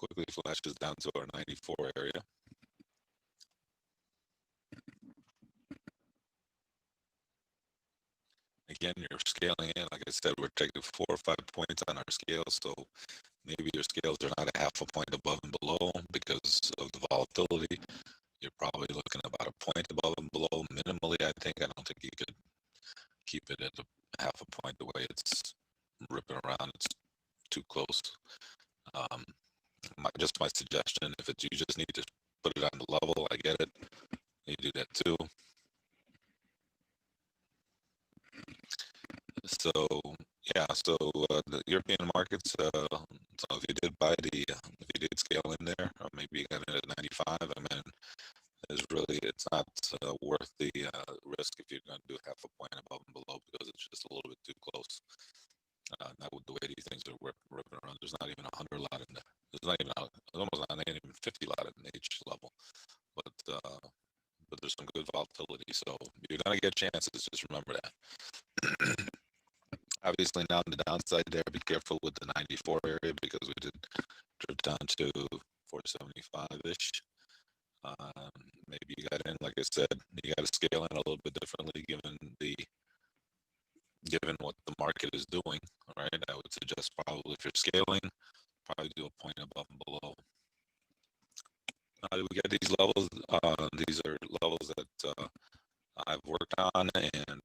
quickly flashes down to our 94 area. Again, you're scaling in. Like I said, we're taking 4 or 5 points on our scale, so maybe your scales are not a half a point above and below because of the volatility. You're probably looking about a point above and below minimally, I think. I don't think you could keep it at a half a point the way it's ripping around. It's too close. Just my suggestion, if it's, you just need to put it on the level, I get it. You do that too. So yeah, so the European markets. So if you did buy if you did scale in there, or maybe you got it at 95. I mean, it's not worth the risk if you're going to do half a point above and below, because it's just a little bit too close. Not with the way these things are ripping around. There's not even 100 lot in there. There's not even almost not even 50 lot in each level, but there's some good volatility. So you're gonna get chances. Just remember that. Obviously, now on the downside there, be careful with the 94 area, because we did drip down to 475-ish. Maybe you got in, like I said, you got to scale in a little bit differently given what the market is doing. Right, I would suggest probably if you're scaling, probably do a point above and below. We get these levels. These are levels that I've worked on, and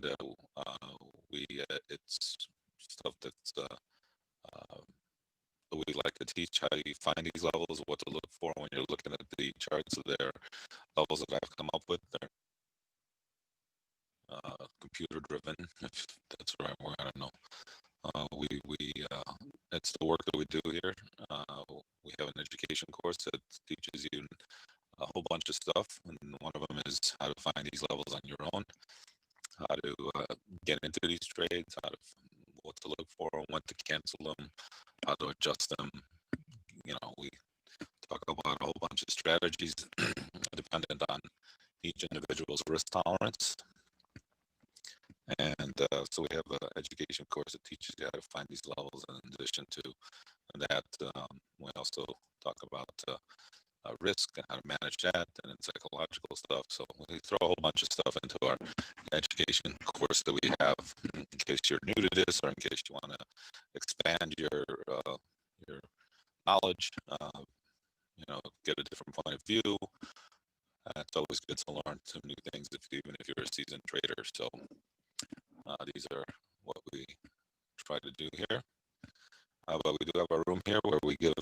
it's stuff that's we like to teach how you find these levels, what to look for when you're looking at the charts. So they're levels that I've come up with. They're computer driven, if that's the right word. I don't know. It's the work that we do here. We have an education course that teaches you a whole bunch of stuff, and one of them is how to find these levels on your own, how to get into these trades, what to look for, when to cancel them, how to adjust them. We talk about a whole bunch of strategies dependent on each individual's risk tolerance. And so we have an education course that teaches you how to find these levels. And in addition to that, we also talk about risk and how to manage that, and psychological stuff. So we throw a whole bunch of stuff into our education course that we have, in case you're new to this, or in case you want to expand your knowledge, get a different point of view. It's always good to learn some new things, even if you're a seasoned trader. So these are what we try to do here. But we do have a room here where we give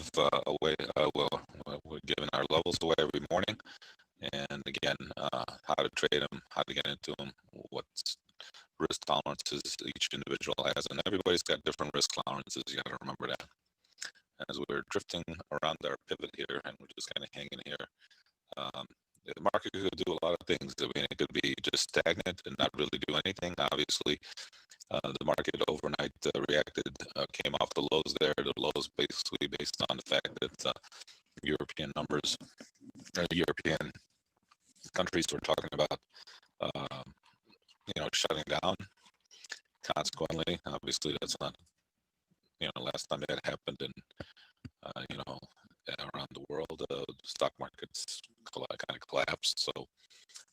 away, we're giving our levels away every morning. And again, how to trade them, how to get into them, what risk tolerances each individual has. And everybody's got different risk tolerances. You got to remember that. As we're drifting around our pivot here, and we're just kind of hanging here, the market could do a lot of things. I mean, it could be just stagnant and not really do anything. Obviously, the market overnight reacted, came off the lows there. The lows basically based on the fact that European numbers, European countries were talking about, shutting down. Consequently, obviously, that's not, last time that happened, and around the world, the stock markets kind of collapsed. So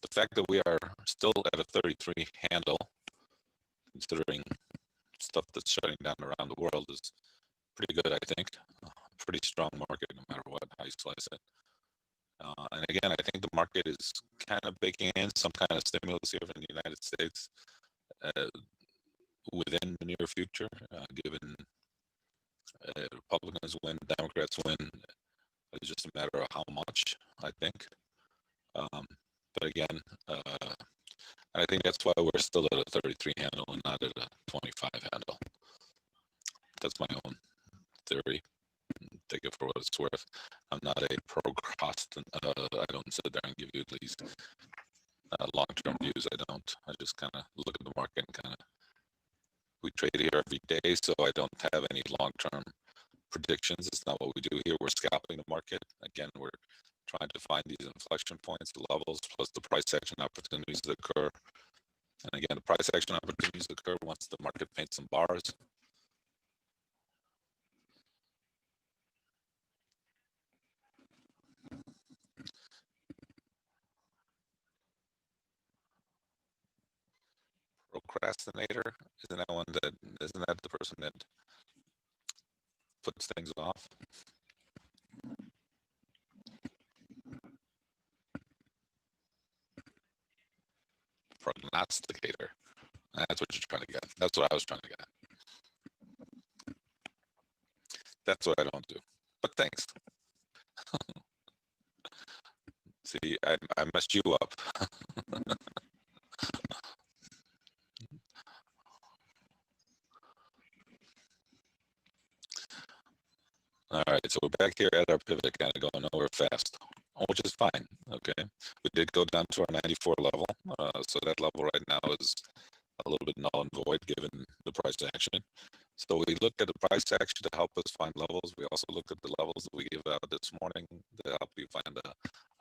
the fact that we are still at a 33 handle, considering stuff that's shutting down around the world, is pretty good, I think. Pretty strong market, no matter what, how you slice it. And again, I think the market is kind of baking in some kind of stimulus here in the United States within the near future, given Republicans win, Democrats win. It's just a matter of how much, I think. But again, I think that's why we're still at a 33 handle and not at a 25 handle. That's my own theory. Take it for what it's worth. I'm not a procrastinator. I don't sit there and give you these long-term views. I don't. I just kind of look at the market and kind of, we trade here every day, so I don't have any long-term predictions. It's not what we do here. We're scalping the market. Again, we're trying to find these inflection points, the levels, plus the price action opportunities that occur. And again, the price action opportunities occur once the market paints some bars. procrastinator? Isn't that one that isn't that the person that puts things off? Prognosticator. That's what you're trying to get. That's what I was trying to get at. That's what I don't do. But thanks. See, I messed you up. All right, so we're back here at our pivot, kind of going nowhere fast, which is fine. Okay, we did go down to our 94 level, so that level right now is a little bit null and void given the price action. So we looked at the price action to help us find levels. We also looked at the levels that we gave out this morning to help you find the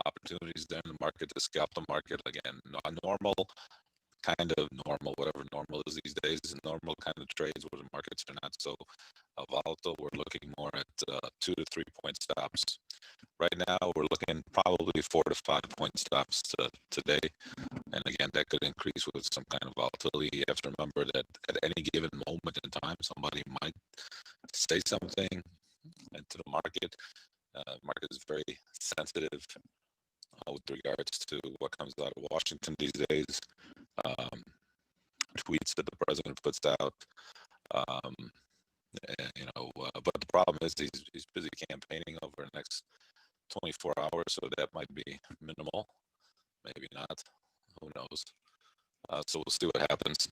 opportunities there in the market to scalp the market. Again, a normal, kind of normal, whatever normal is these days, normal kind of trades where the markets are not so volatile. We're looking more at 2 to 3 point stops. Right now, we're looking probably 4 to 5 point stops today. And again, that could increase with some kind of volatility. You have to remember that at any given moment in time, somebody might say something into the market. Market is very sensitive with regards to what comes out of Washington these days. Tweets that the president puts out. But the problem is he's busy campaigning over the next 24 hours, so that might be minimal, maybe not. Who knows? So we'll see what happens.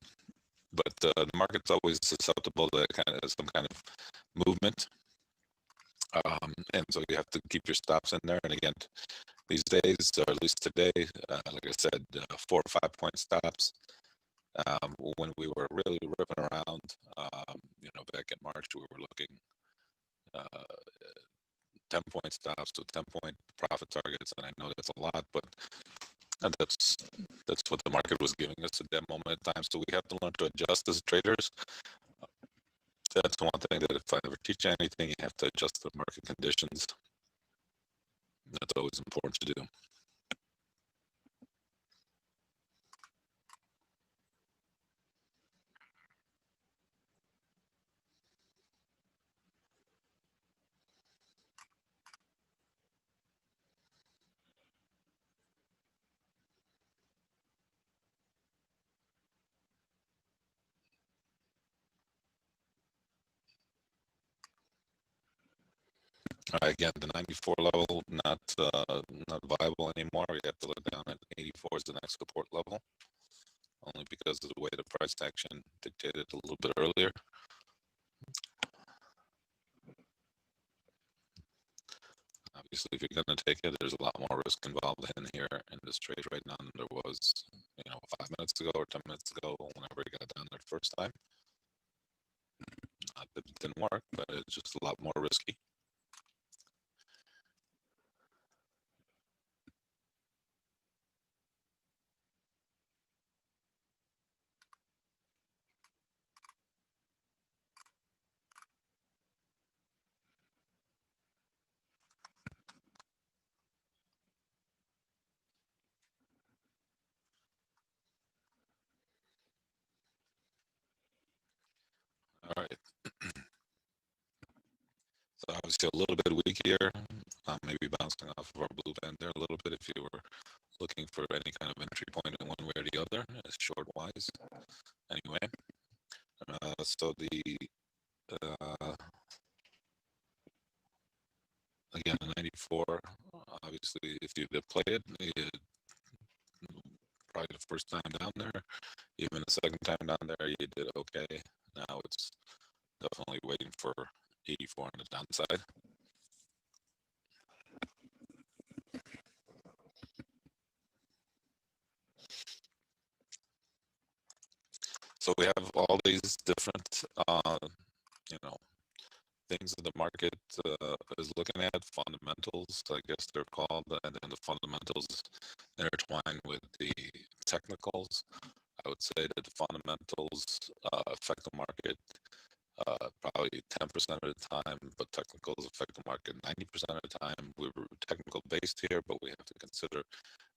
But the market's always susceptible to some kind of movement, and so you have to keep your stops in there. And again, these days, or at least today, like I said, 4 or 5 point stops. When we were really ripping around, back in March, we were looking 10 point stops to 10 point profit targets, and I know that's a lot, but that's what the market was giving us at that moment in time. So we have to learn to adjust as traders. That's one thing that if I ever teach you anything, you have to adjust to the market conditions. That's always important to do. Again, the 94 level not viable anymore. We have to look down at 84 as the next support level, only because of the way the price action dictated a little bit earlier. Obviously, if you're going to take it, there's a lot more risk involved in here in this trade right now than there was, 5 minutes ago or 10 minutes ago whenever it got down there the first time. Not that it didn't work, but it's just a lot more risky. All right. So obviously a little bit weak here, maybe bouncing off of our blue band there a little bit if you were looking for any kind of entry point in one way or the other, short wise. Anyway, so again, the 94, obviously, if you did play it, probably the first time down there, even the second time down there, you did okay. Now it's definitely waiting for 84 on the downside. So we have all these different, things that the market is looking at, fundamentals, I guess they're called, and then the fundamentals intertwine with the technicals. I would say that the fundamentals affect the market probably 10% of the time, but technicals affect the market 90% of the time. We're technical based here, but we have to consider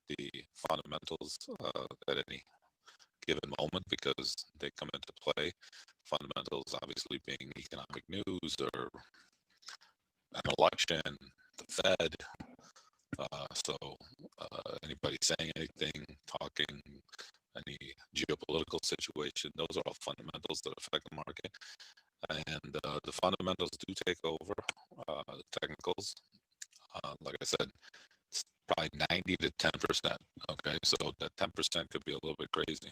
the fundamentals at any given moment because they come into play. Fundamentals obviously being economic news or an election, the Fed. Anybody saying anything, talking, any geopolitical situation, those are all fundamentals that affect the market. And the fundamentals do take over the technicals. Like I said, it's probably 90 to 10%. Okay, so that 10% could be a little bit crazy.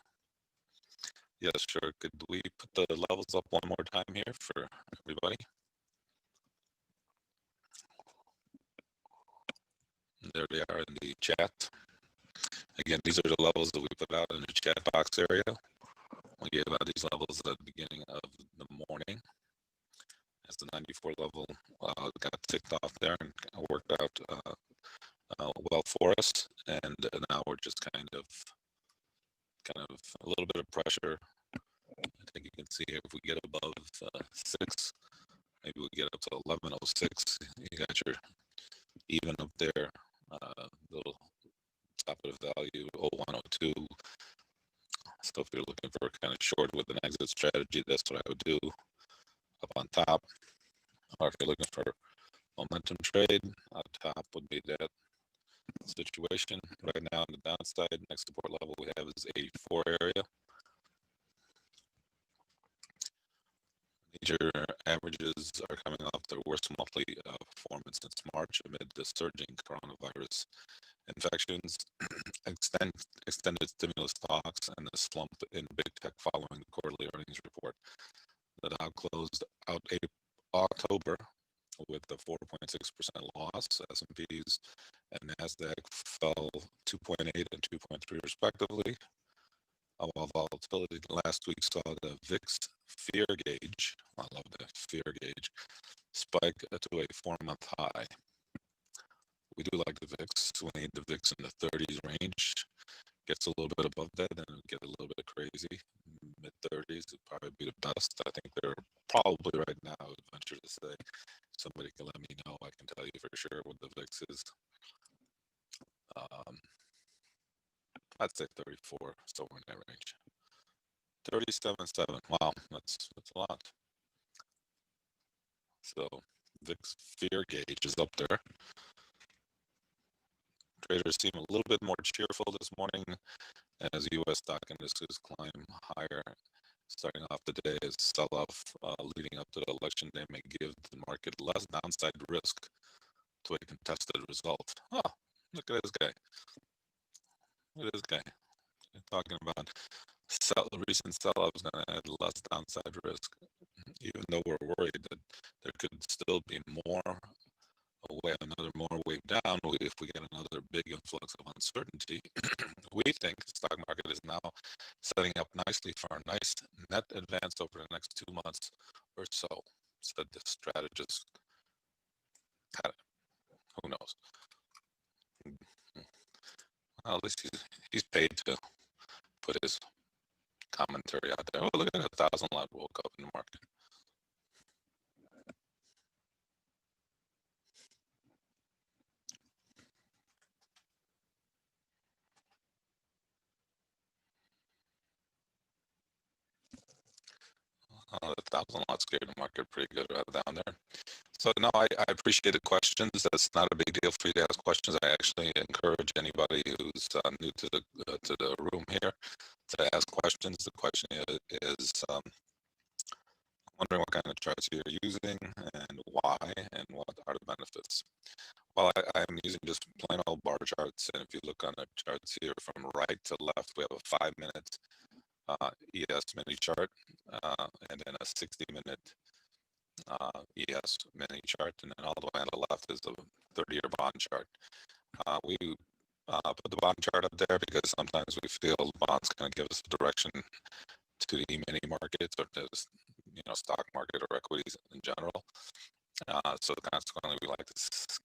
Yes, sure. Could we put the levels up one more time here for everybody? There they are in the chat. Again, these are the levels that we put out in the chat box area. We gave out these levels at the beginning of the morning. As the 94 level got ticked off there and worked out well for us, and now we're just kind of a little bit of pressure. I think you can see here if we get above 6, maybe we get up to 1106. You got your even up there, little top of the value 0102. So if you're looking for kind of short with an exit strategy, that's what I would do up on top. Or if you're looking for momentum trade, on top would be that situation. Right now on the downside, next support level we have is 84 area. Major averages are coming off their worst monthly performance since March amid the surging coronavirus infections, extended stimulus talks, and the slump in big tech following the quarterly earnings report. The Dow closed out October with a 4.6% loss. S&Ps and Nasdaq fell 2.8 and 2.3 respectively. While volatility last week saw the VIX fear gauge, I love that fear gauge, spike to a 4-month high. We do like the VIX. We need the VIX in the 30s range. Gets a little bit above that, then it get a little bit crazy. Mid 30s would probably be the best. I think they're probably right now, I would venture to say. Somebody can let me know. I can tell you for sure what the VIX is. I'd say 34, somewhere in that range. 37.7. Wow, that's a lot. So VIX fear gauge is up there. Traders seem a little bit more cheerful this morning as U.S. stock indices climb higher. Starting off the day as sell-off leading up to the election day may give the market less downside risk to a contested result. Oh, look at this guy. Look at this guy. Talking about recent sell-offs going to add less downside risk, even though we're worried that there could still be another more wave down if we get another big influx of uncertainty. We think the stock market is now setting up nicely for a nice net advance over the next 2 months or so, said the strategist. Who knows? Well, at least he's paid to put his commentary out there. Oh, look at 1,000 lot woke up in the market. The 1,000 lot scared the market pretty good right down there. So no, I appreciate the questions. That's not a big deal for you to ask questions. I actually encourage anybody who's new to the room here to ask questions. The question is wondering what kind of charts you're using and why, and what are the benefits. Well, I'm using just plain old bar charts, and if you look on the charts here from right to left, we have a 5-minute ES mini chart, and then a 60-minute ES mini chart, and then all the way on the left is the 30-year bond chart. We put the bond chart up there because sometimes we feel bonds kind of give us a direction to the mini markets or to stock market or equities in general. So consequently, we like to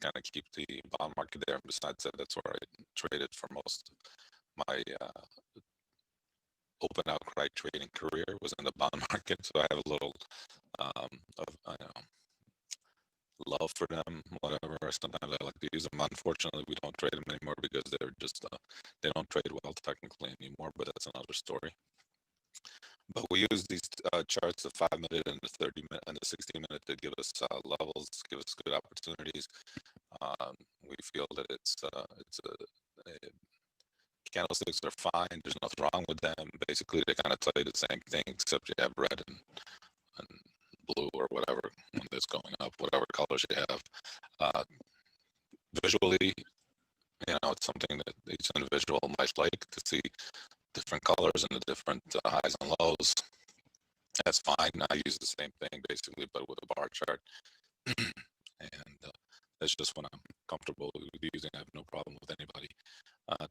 kind of keep the bond market there. Besides that, that's where I traded for most of my open outright trading career was in the bond market. So I have a little love for them, whatever. Sometimes I like to use them. Unfortunately, we don't trade them anymore because they're just they don't trade well technically anymore. But that's another story. But we use these charts, the 5 minute and the 30 minute and the 60 minute, to give us levels, give us good opportunities. We feel that candlesticks are fine. There's nothing wrong with them. Basically, they kind of tell you the same thing, except you have red and blue or whatever when it's going up, whatever colors you have. Uh, Visually, it's something that each individual might like to see different colors and the different highs and lows. That's fine. I use the same thing basically, but with a bar chart. And that's just when I'm comfortable with using. I have no problem with anybody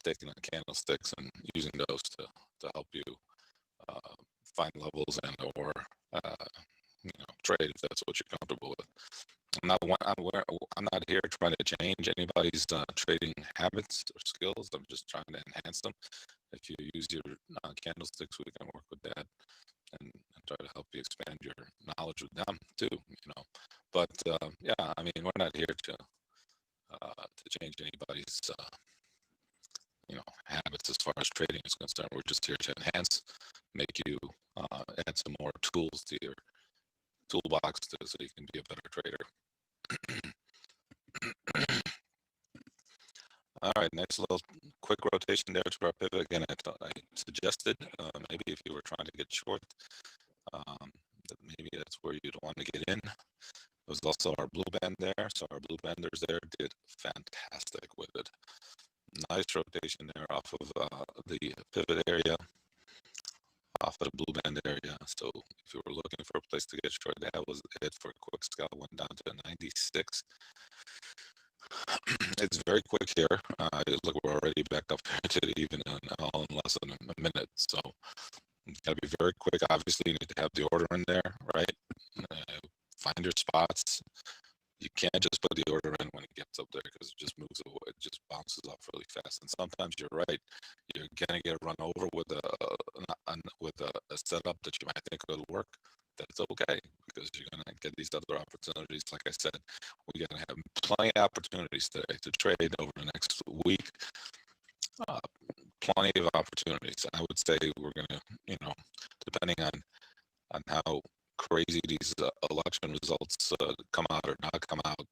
taking the candlesticks and using those to help you find levels and or trade if that's what you're comfortable with. I'm not here trying to change anybody's trading habits or skills. I'm just trying to enhance them. If you use your candlesticks, we can work with that and try to help you expand your knowledge with them too. But yeah, I mean, we're not here to change anybody's habits as far as trading is concerned. We're just here to enhance, make you add some more tools to your toolbox so you can be a better trader. All right, next little quick rotation there to our pivot. Again, I suggested maybe if you were trying to get short, that maybe that's where you'd want to get in. There was also our blue band there, so our blue banders there did fantastic with it. Nice rotation there off of the pivot area, off of the blue band area. So if you were looking for a place to get short, that was it for a quick scalp. Went down to 96. It's very quick here. Look, we're already back up to even all in less than a minute. So it's got to be very quick. Obviously, you need to have the order in there, right? Find your spots. You can't just put the order in when it gets up there because it just moves away. It just bounces off really fast. And sometimes you're right. You're gonna get run over with a setup that you might think will work. That's okay because you're gonna get these other opportunities. Like I said, we're gonna have plenty of opportunities today to trade over the next week. Plenty of opportunities. I would say we're gonna, depending on how crazy these election results come out or not come out,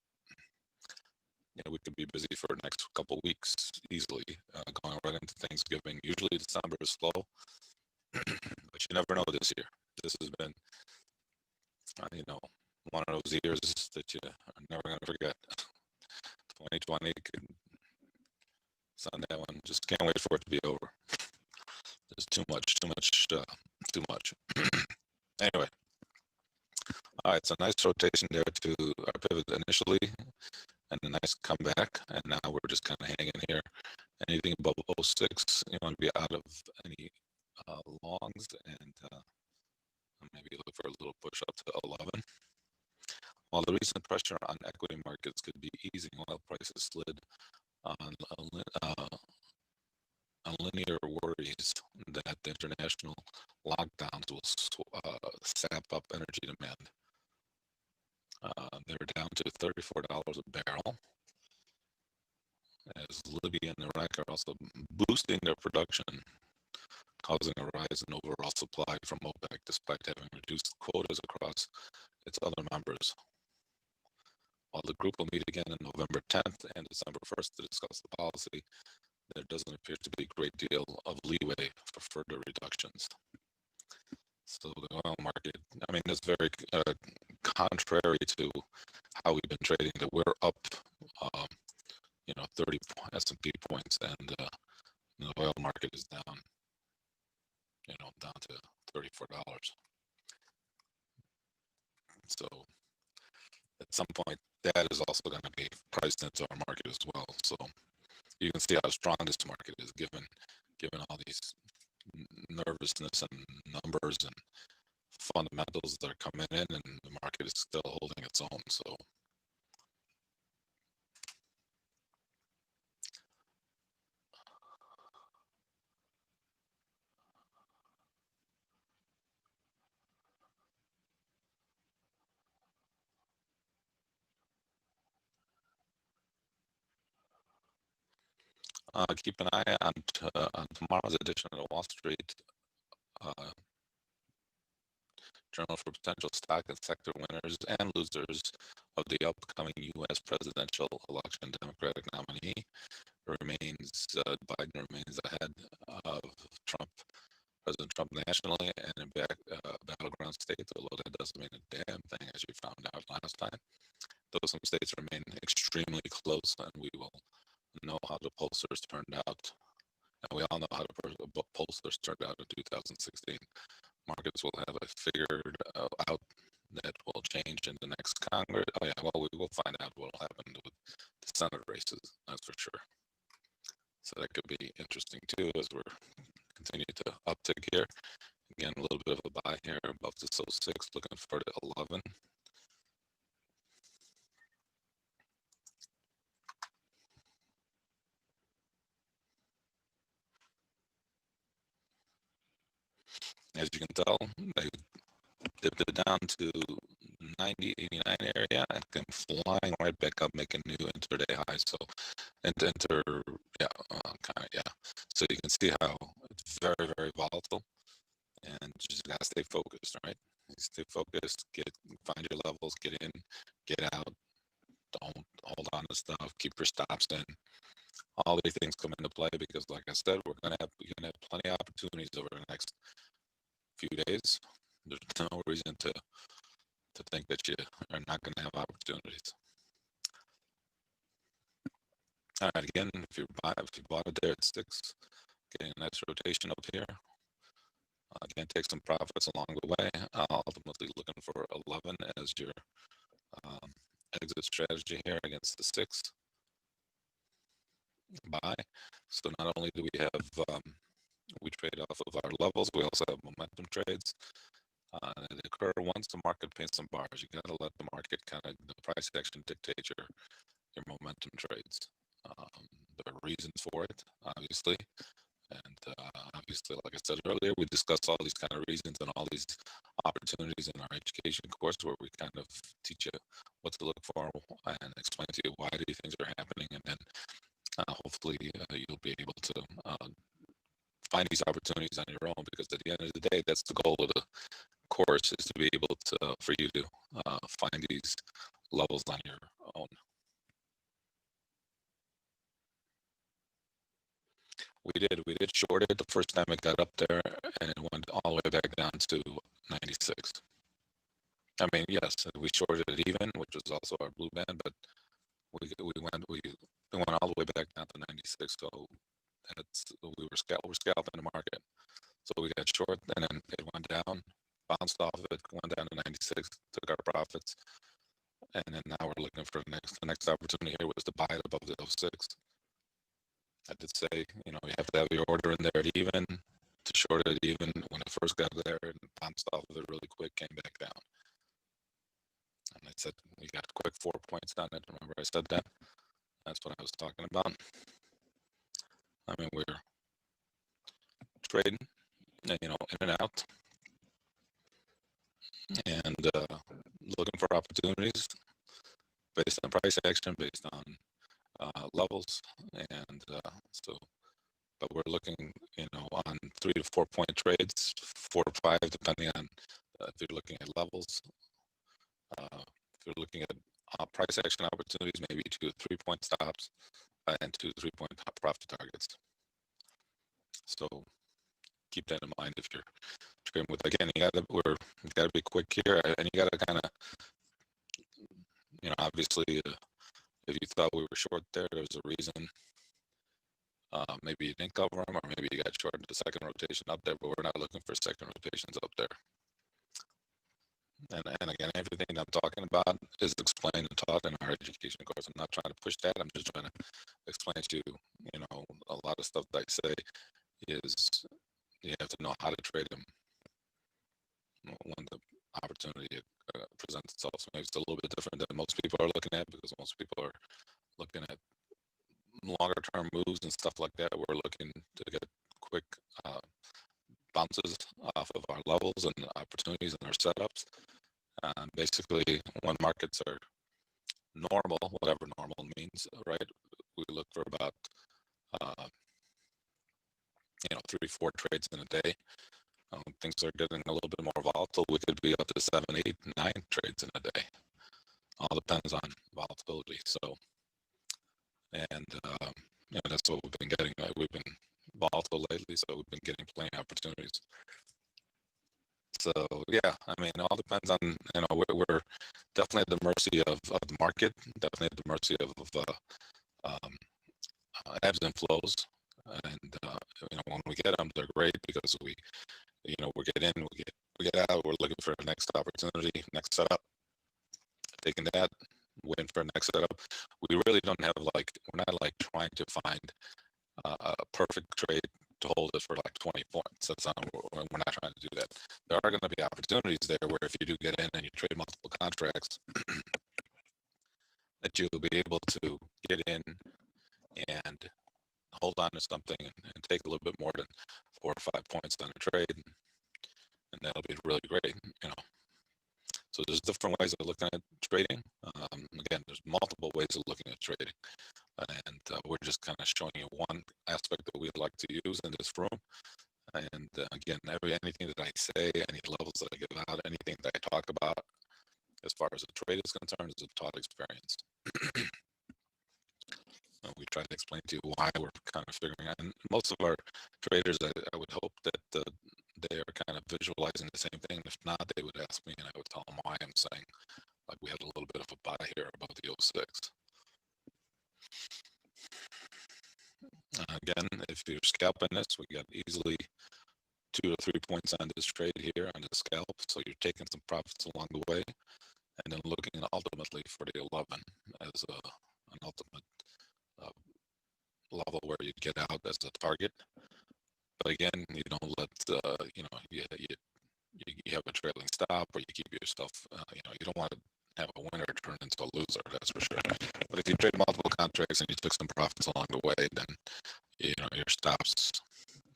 we could be busy for the next couple weeks easily, going right into Thanksgiving. Usually December is slow, but you never know this year. This has been, one of those years that you are never going to forget. 2020 could send that one. Just can't wait for it to be over. There's too much. Anyway. All right, so nice rotation there to our pivot initially, and a nice comeback. And now we're just kind of hanging here. Anything above 06, you want to be out of any longs and maybe look for a little push up to 11. While the recent pressure on equity markets could be easing, oil prices slid on linear worries that the international lockdowns will sap up energy demand. They're down to $34 a barrel, as Libya and Iraq are also boosting their production, causing a rise in overall supply from OPEC, despite having reduced quotas across its other members. While the group will meet again on November 10th and December 1st to discuss the policy, there doesn't appear to be a great deal of leeway for further reductions. So the oil market, I mean, that's very contrary to how we've been trading. That we're up, 30 S&P points, and the oil market is down, down to $34. So at some point, that is also going to be priced into our market as well. So you can see how strong this market is, given all these nervousness and numbers and fundamentals that are coming in, and the market is still holding its own. So keep an eye on tomorrow's edition of the Wall Street Journal for potential stock and sector winners and losers of the upcoming U.S. presidential election. Democratic nominee Biden remains ahead of Trump, President Trump nationally and in battleground states, although that doesn't mean a damn thing, as you found out last time. Though some states remain extremely close, and we will know how the pollsters turned out. And we all know how the pollsters turned out in 2016. Markets will have it figured out that will change in the next Congress. Oh yeah, well, we will find out what will happen with the Senate races, that's for sure. So that could be interesting too, as we're continuing to uptick here. Again, a little bit of a buy here above this 06, looking for the 11. As you can tell, they dipped it down to 90, 89 area and came flying right back up, making new intraday highs. So, yeah, kind of, yeah. So you can see how it's very, very volatile, and you just gotta stay focused, right? You stay focused, find your levels, get in, get out. Don't hold on to stuff. Keep your stops in. All these things come into play because, like I said, you're gonna have plenty of opportunities over the next few days. There's no reason to think that you are not going to have opportunities. All right, again, if you bought it there at 6, getting a nice rotation up here. Again, take some profits along the way. Ultimately looking for 11 as your exit strategy here against the 6 buy. So not only do we have we trade off of our levels, we also have momentum trades. They occur once the market paints some bars. You got to let the market the price action dictate your momentum trades. There are reasons for it, obviously. And obviously, like I said earlier, we discuss all these kind of reasons and all these opportunities in our education course where we kind of teach you what to look for and explain to you why these things are happening. And then hopefully you'll be able to find these opportunities on your own, because at the end of the day, that's the goal of the course, is to be able to for you to find these levels on your own. We did short it the first time it got up there, and it went all the way back down to 96. I mean, yes, we shorted it even, which was also our blue band, but we went all the way back down to 96. So we're scalping the market. So we got short, and then it went down, bounced off of it, went down to 96, took our profits, and then now we're looking for the next opportunity here was to buy it above the 06. I did say, you have to have your order in there at even, to short it even when it first got there, and bounced off of it really quick, came back down. And I said, we got a quick 4 points on it. Remember I said that? That's what I was talking about. I mean, we're trading, in and out, and looking for opportunities based on price action, based on levels, and but we're looking, on 3 to 4 point trades, 4 to 5, depending on if you're looking at levels. If you're looking at price action opportunities, maybe 2 to 3 point stops and 2 to 3 point profit targets. So keep that in mind if you're trading with. Again, you gotta be quick here, and you gotta kind of, obviously, if you thought we were short there's a reason. Maybe you didn't cover them, or maybe you got short the second rotation up there, but we're not looking for second rotations up there. And again, everything I'm talking about is explained and taught in our education course. I'm not trying to push that. I'm just trying to explain to you, a lot of stuff that I say is you have to know how to trade them when the opportunity presents itself. So maybe it's a little bit different than most people are looking at, because most people are looking at longer term moves and stuff like that. We're looking to get quick bounces off of our levels and opportunities and our setups. Basically, when markets are normal, whatever normal means, right? We look for about 3 to 4 trades in a day. things are getting a little bit more volatile. We could be up to 7, 8, 9 trades in a day. All depends on volatility. So, and that's what we've been getting. We've been volatile lately, so we've been getting plenty of opportunities. So yeah, I mean, it all depends on, we're definitely at the mercy of the market, definitely at the mercy of um, ebbs and flows. And when we get them, they're great because we get in, we get out, we're looking for the next opportunity, next setup, taking that, waiting for the next setup. We really don't have we're not trying to find a perfect trade to hold us for 20 points. That's not, we're not trying to do that. There are going to be opportunities there where if you do get in and you trade multiple contracts, that you'll be able to get in and hold on to something and take a little bit more than 4 or 5 points on a trade, and that'll be really great. So there's different ways of looking at trading. Again, there's multiple ways of looking at trading, and we're just kind of showing you one aspect that we like to use in this room. And again, anything that I say, any levels that I give out, anything that I talk about, as far as the trade is concerned, is a taught experience. We try to explain to you why we're kind of figuring out. And most of our traders, I would hope that they are kind of visualizing the same thing. If not, they would ask me, and I would tell them why I'm saying we had a little bit of a buy here above the 06. Again, if you're scalping this, we got easily 2 to 3 points on this trade here on the scalp. So you're taking some profits along the way, and then looking ultimately for the 11 as an ultimate level where you get out as a target. But again, you don't let you have a trailing stop, or you keep yourself. You don't want to have a winner turn into a loser. That's for sure. But if you trade multiple contracts and you took some profits along the way, then your stops.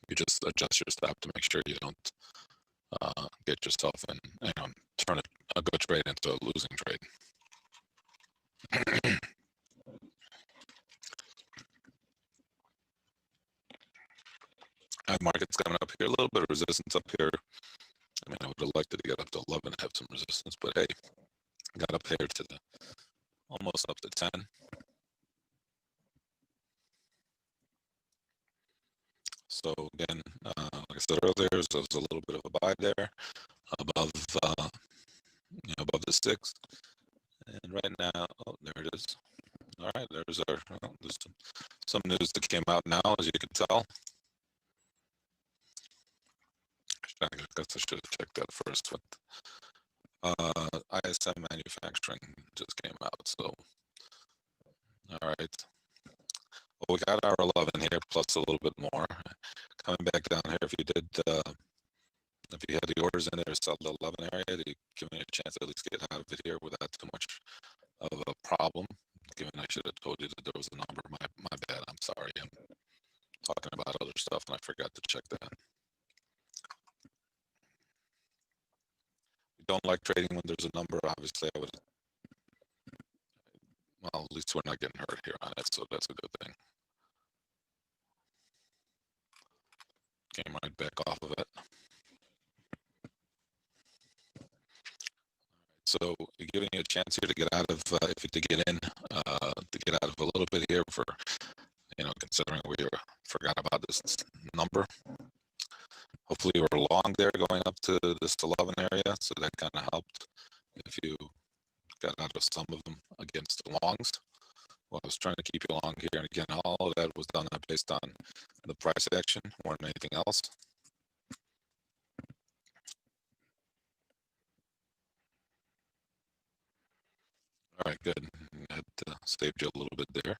You just adjust your stop to make sure you don't get yourself and turn a good trade into a losing trade. Market's coming up here, a little bit of resistance up here. I mean, I would have liked to get up to 11 and have some resistance, but hey, got up here to almost up to 10. So again, like I said earlier, there's a little bit of a buy there above above the 6. And right now, oh, there it is. All right, there's some news that came out now, as you can tell. I guess I should have checked that first. But ISM manufacturing just came out. So, all right. Well, we got our 11 here, plus a little bit more. Coming back down here, if you had the orders in there, sell the 11 area, they give me a chance to at least get out of it here without too much of a problem. Given I should have told you that there was a number. My bad. I'm sorry. I'm talking about other stuff and I forgot to check that. We don't like trading when there's a number. Obviously, I would. Well, at least we're not getting hurt here on it, so that's a good thing. Came right back off of it. So giving you a chance here to get out of, if you to get in, to get out of a little bit here for, considering we forgot about this number. Hopefully you were long there going up to this 11 area, so that kind of helped if you got out of some of them against the longs. Well, I was trying to keep you long here, and again, all of that was done based on the price action more than anything else. All right, good. That saved you a little bit there.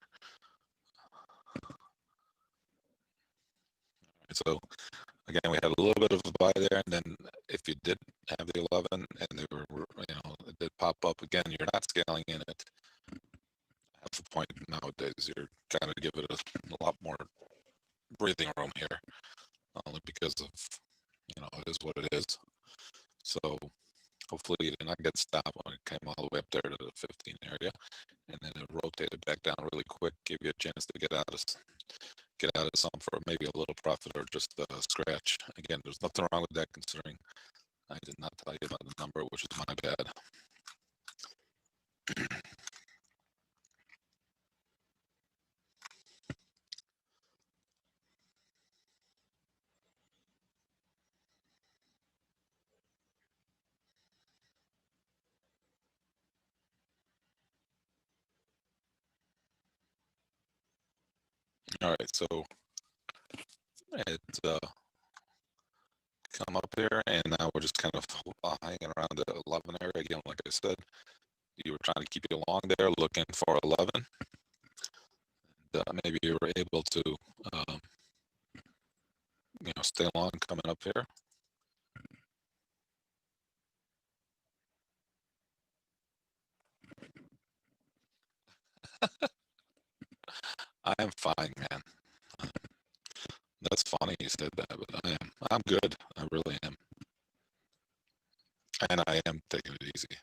So again, we had a little bit of a buy there, and then if you did have the 11 and they were, it did pop up again, you're not scaling in at half a point nowadays. You're kind of give it a lot more breathing room here, only because of, it is what it is. So hopefully you did not get stopped when it came all the way up there to the 15 area, and then it rotated back down really quick, gave you a chance to get out get out of some for maybe a little profit or just a scratch. Again, there's nothing wrong with that considering I did not tell you about the number, which is my bad. All right, so it's come up here, and now we're just kind of hanging around the 11 area again. Like I said, you were trying to keep it along there, looking for 11. Maybe you were able to, stay long coming up here. I am fine, man. That's funny you said that, but I'm good. I really am. And I am taking it easy.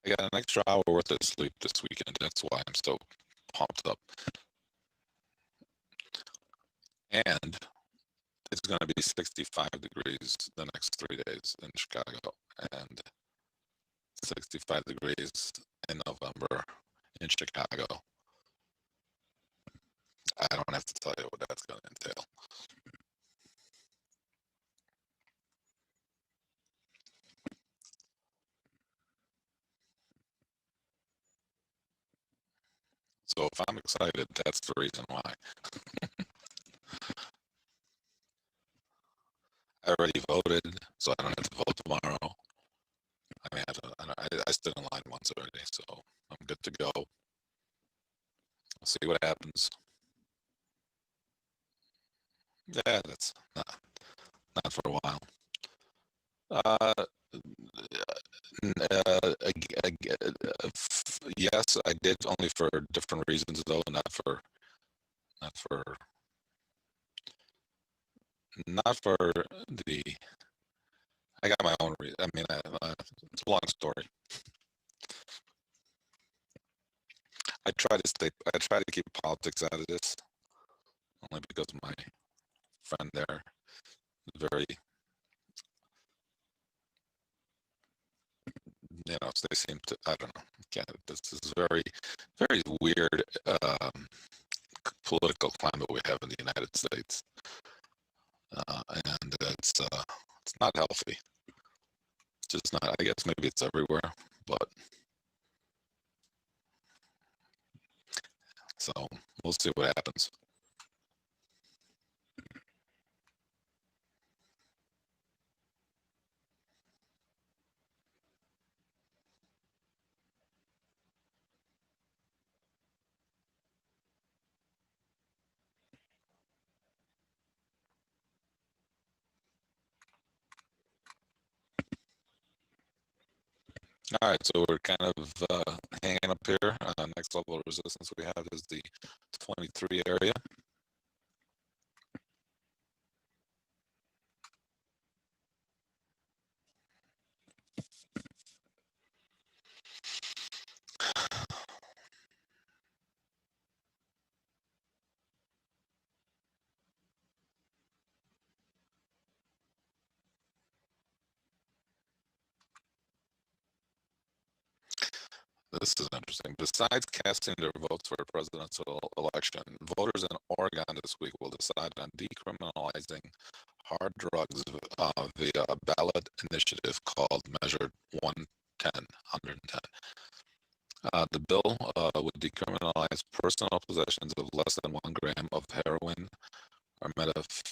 I got an extra hour worth of sleep this weekend. That's why I'm so pumped up. And it's going to be 65 degrees the next 3 days in Chicago and 65 degrees in November in Chicago. I don't have to tell you what that's going to entail. So if I'm excited, that's the reason why. I already voted, so I don't have to vote tomorrow. I mean, I stood in line once already, so I'm good to go. We'll see what happens. Yeah, that's not for a while. Yes, I did, only for different reasons though, not for the. I got my own reason. I mean, it's a long story. I try to keep politics out of this, only because my friend there is very, they seem to, I don't know. This is very, very weird political climate we have in the United States, and it's not healthy. It's just not. I guess maybe it's everywhere, but so we'll see what happens. All right, so we're kind of hanging up here. Next level of resistance we have is the 23 area. This is interesting. Besides casting their votes for a presidential election, voters in Oregon this week will decide on decriminalizing hard drugs via a ballot initiative called Measure 110. The bill would decriminalize personal possessions of less than 1 gram of heroin or meth,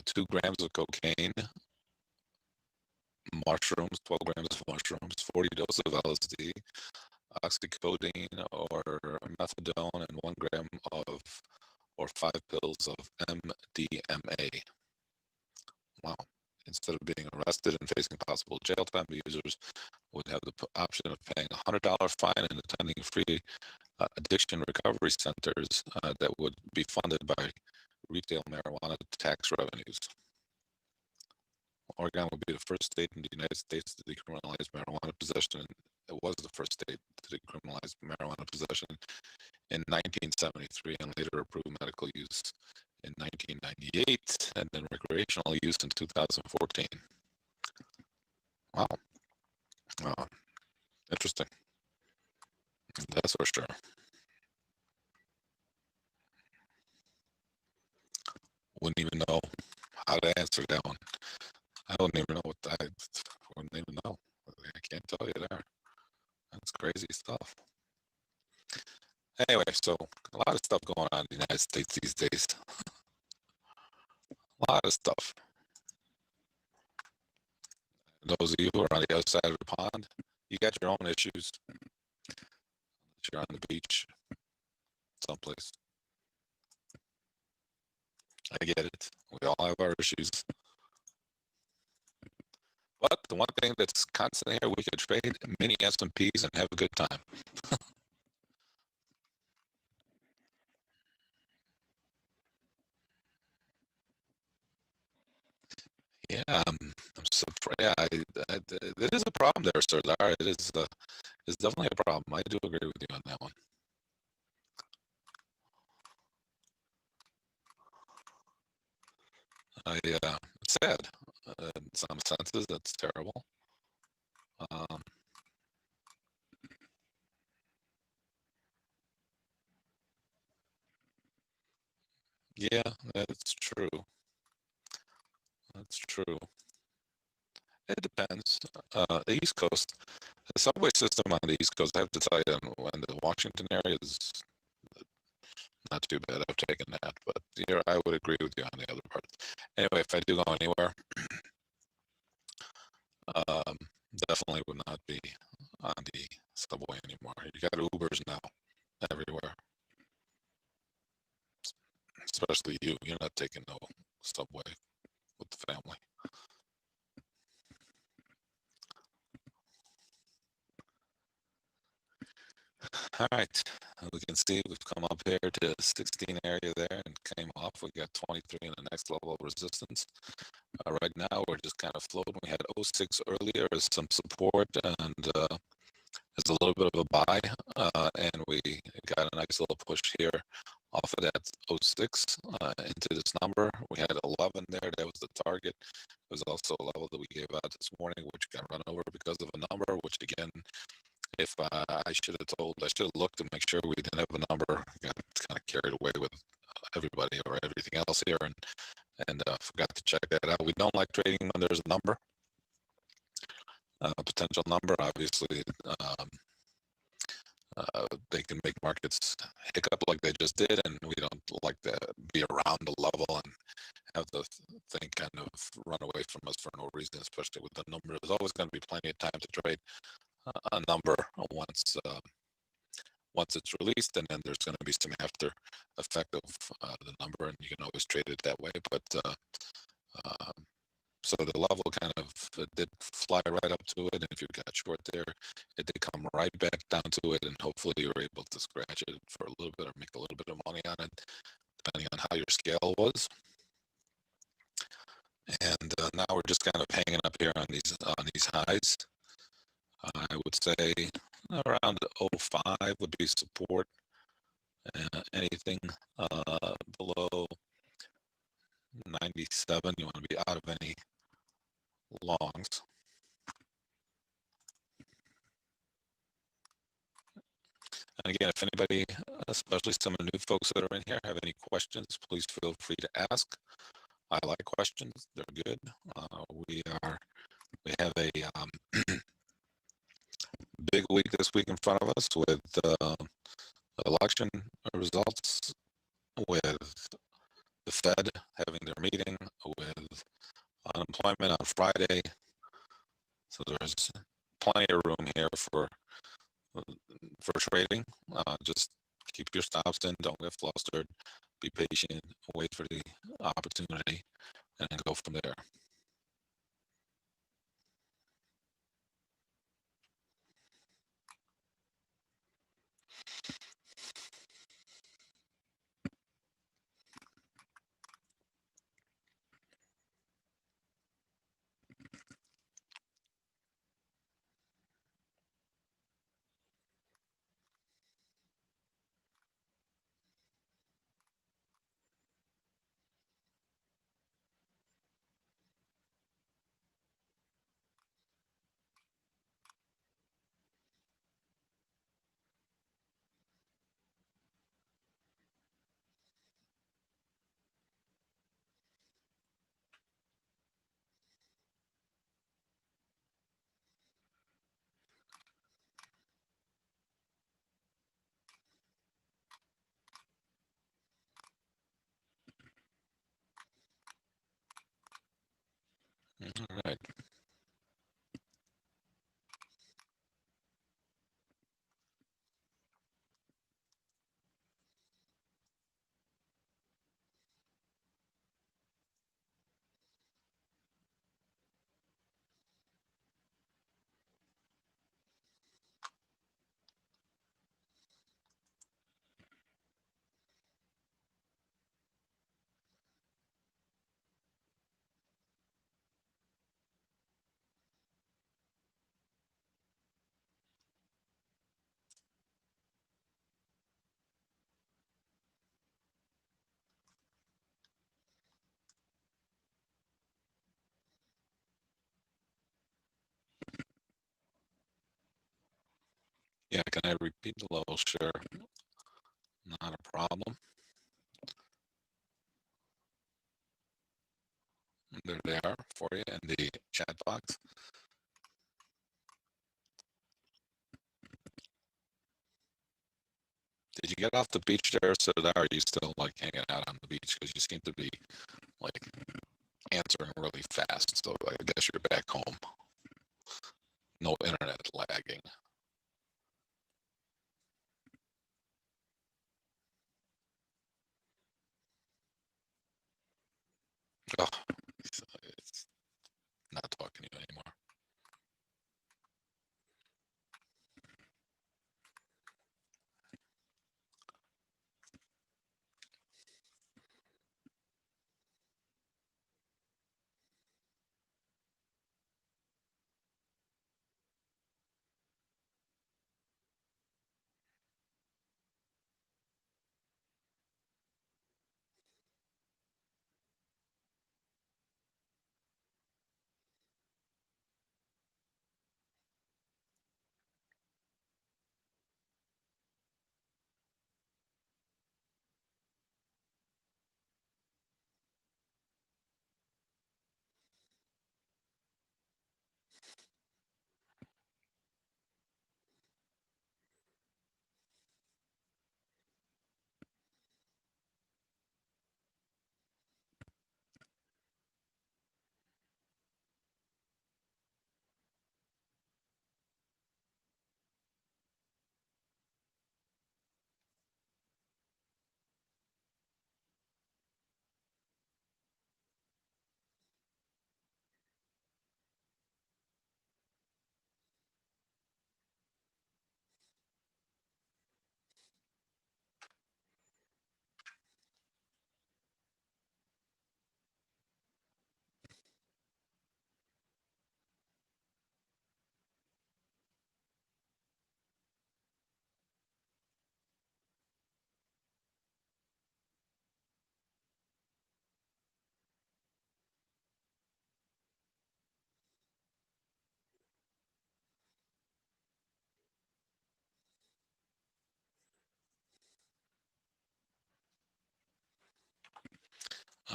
2 grams of cocaine, mushrooms, 12 grams of mushrooms, 40 doses of LSD, oxycodone or methadone, and 1 gram of or 5 pills of MDMA. Wow. Instead of being arrested and facing possible jail time, users would have the option of paying a $100 fine and attending free addiction recovery centers that would be funded by retail marijuana tax revenues. Oregon would be the first state in the United States to decriminalize marijuana possession. It was the first state to decriminalize marijuana possession in 1973 and later approved medical use in 1998 and then recreational use in 2014. Wow. Interesting. That's for sure. Wouldn't even know how to answer that one. I don't even know I wouldn't even know. I can't tell you there. That's crazy stuff. Anyway, so a lot of stuff going on in the United States these days. A lot of stuff. Those of you who are on the other side of the pond, you got your own issues. You're on the beach, someplace. I get it. We all have our issues. But the one thing that's constant here, we could trade mini S&Ps and have a good time. Yeah, I'm surprised. Yeah, it is a problem there, sir. It is. It's definitely a problem. I do agree with you on that one. It's sad. In some senses, that's terrible. Um, yeah, that's true. That's true. It depends. The East Coast, the subway system on the East Coast, I have to tell you, when the Washington area is not too bad. I've taken that, but here I would agree with you on the other part. Anyway, if I do go anywhere, um, definitely would not be on the subway anymore. You got Ubers now everywhere, especially you. You're not taking no subway with the family. All right, we can see we've come up here to 16 area there and came off. We got 23 in the next level of resistance. Right now, we're just kind of floating. We had 06 earlier as some support, and there's a little bit of a buy, and we got a nice little push here off of that 06 into this number. We had 11 there. That was the target. It was also a level that we gave out this morning, which got run over because of a number, which again, if I should have looked to make sure we didn't have a number. Got kind of carried away with everybody or everything else here, and forgot to check that out. We don't like trading when there's a number, a potential number. Obviously, they can make markets hiccup like they just did, and we don't like to be around the level and have the thing kind of run away from us for no reason, especially with the number. There's always going to be plenty of time to trade a number once it's released, and then there's going to be some after effect of the number, and you can always trade it that way. But so the level kind of did fly right up to it, and if you got short there, it did come right back down to it, and hopefully you were able to scratch it for a little bit or make a little bit of money on it, depending on how your scale was. And now we're just kind of hanging up here on these highs. I would say around 05 would be support. Anything below 97, you want to be out of any longs. And again, if anybody, especially some of the new folks that are in here, have any questions, please feel free to ask. I like questions; they're good. We have a big week this week in front of us with election results, with the Fed having their meeting, with unemployment on Friday. So there's plenty of room here for trading. Just keep your stops in. Don't get flustered. Be patient. Wait for the opportunity, and then go from there. All right. Yeah, can I repeat the level? Sure, not a problem. There they are for you in the chat box. Did you get off the beach there, so that are you still like hanging out on the beach? Because you seem to be like answering really fast. So I guess you're back home. No internet lagging. Oh, it's not talking to you anymore.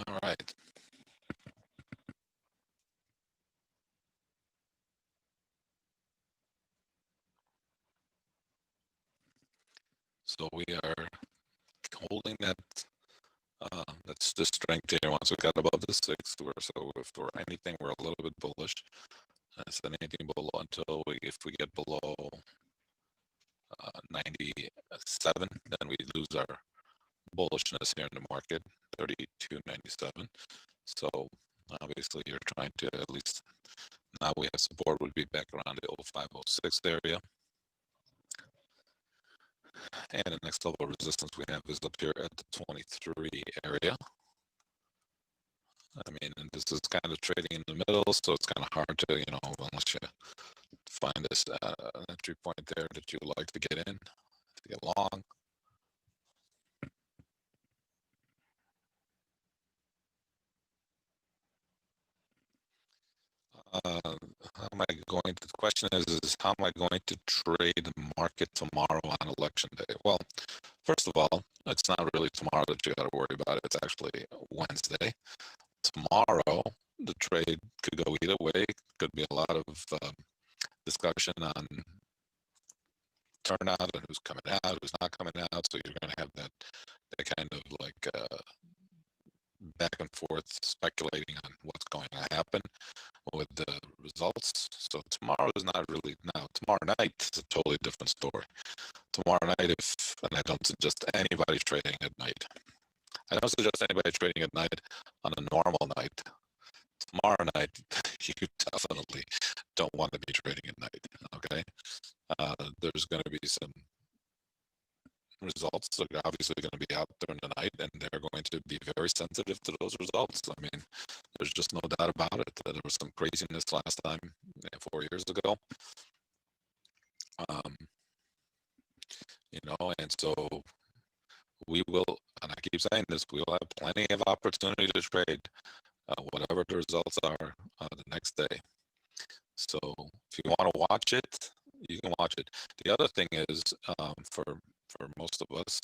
All right. So we are holding that. That's the strength here. Once we got above the six, so if we're anything, we're a little bit bullish. That's anything below until if we get below 97, then we lose our bullishness here in the market, 32.97. So obviously you're trying to at least, now we have support would be back around the 0506 area. And the next level of resistance we have is up here at the 23 area. I mean, and this is kind of trading in the middle, so it's kind of hard to, unless you find this entry point there that you like to get in, to get long. How am I going to, the question is how am I going to trade the market tomorrow on election day? Well, first of all, it's not really tomorrow that you got to worry about it. It's actually Wednesday. Tomorrow, the trade could go either way. Could be a lot of discussion on turnout and who's coming out, who's not coming out. So you're going to have that kind of like back and forth speculating on what's going to happen. with the results. So tomorrow is not really now. Tomorrow night is a totally different story. Tomorrow night, and I don't suggest anybody trading at night. I don't suggest anybody trading at night on a normal night. Tomorrow night, you definitely don't want to be trading at night. Okay, there's going to be some results that are obviously going to be out during the night, and they're going to be very sensitive to those results. I mean, there's just no doubt about it. There was some craziness last time, 4 years ago. Um, and so we will, and I keep saying this, we will have plenty of opportunity to trade whatever the results are the next day. So if you want to watch it, you can watch it. The other thing is, for most of us,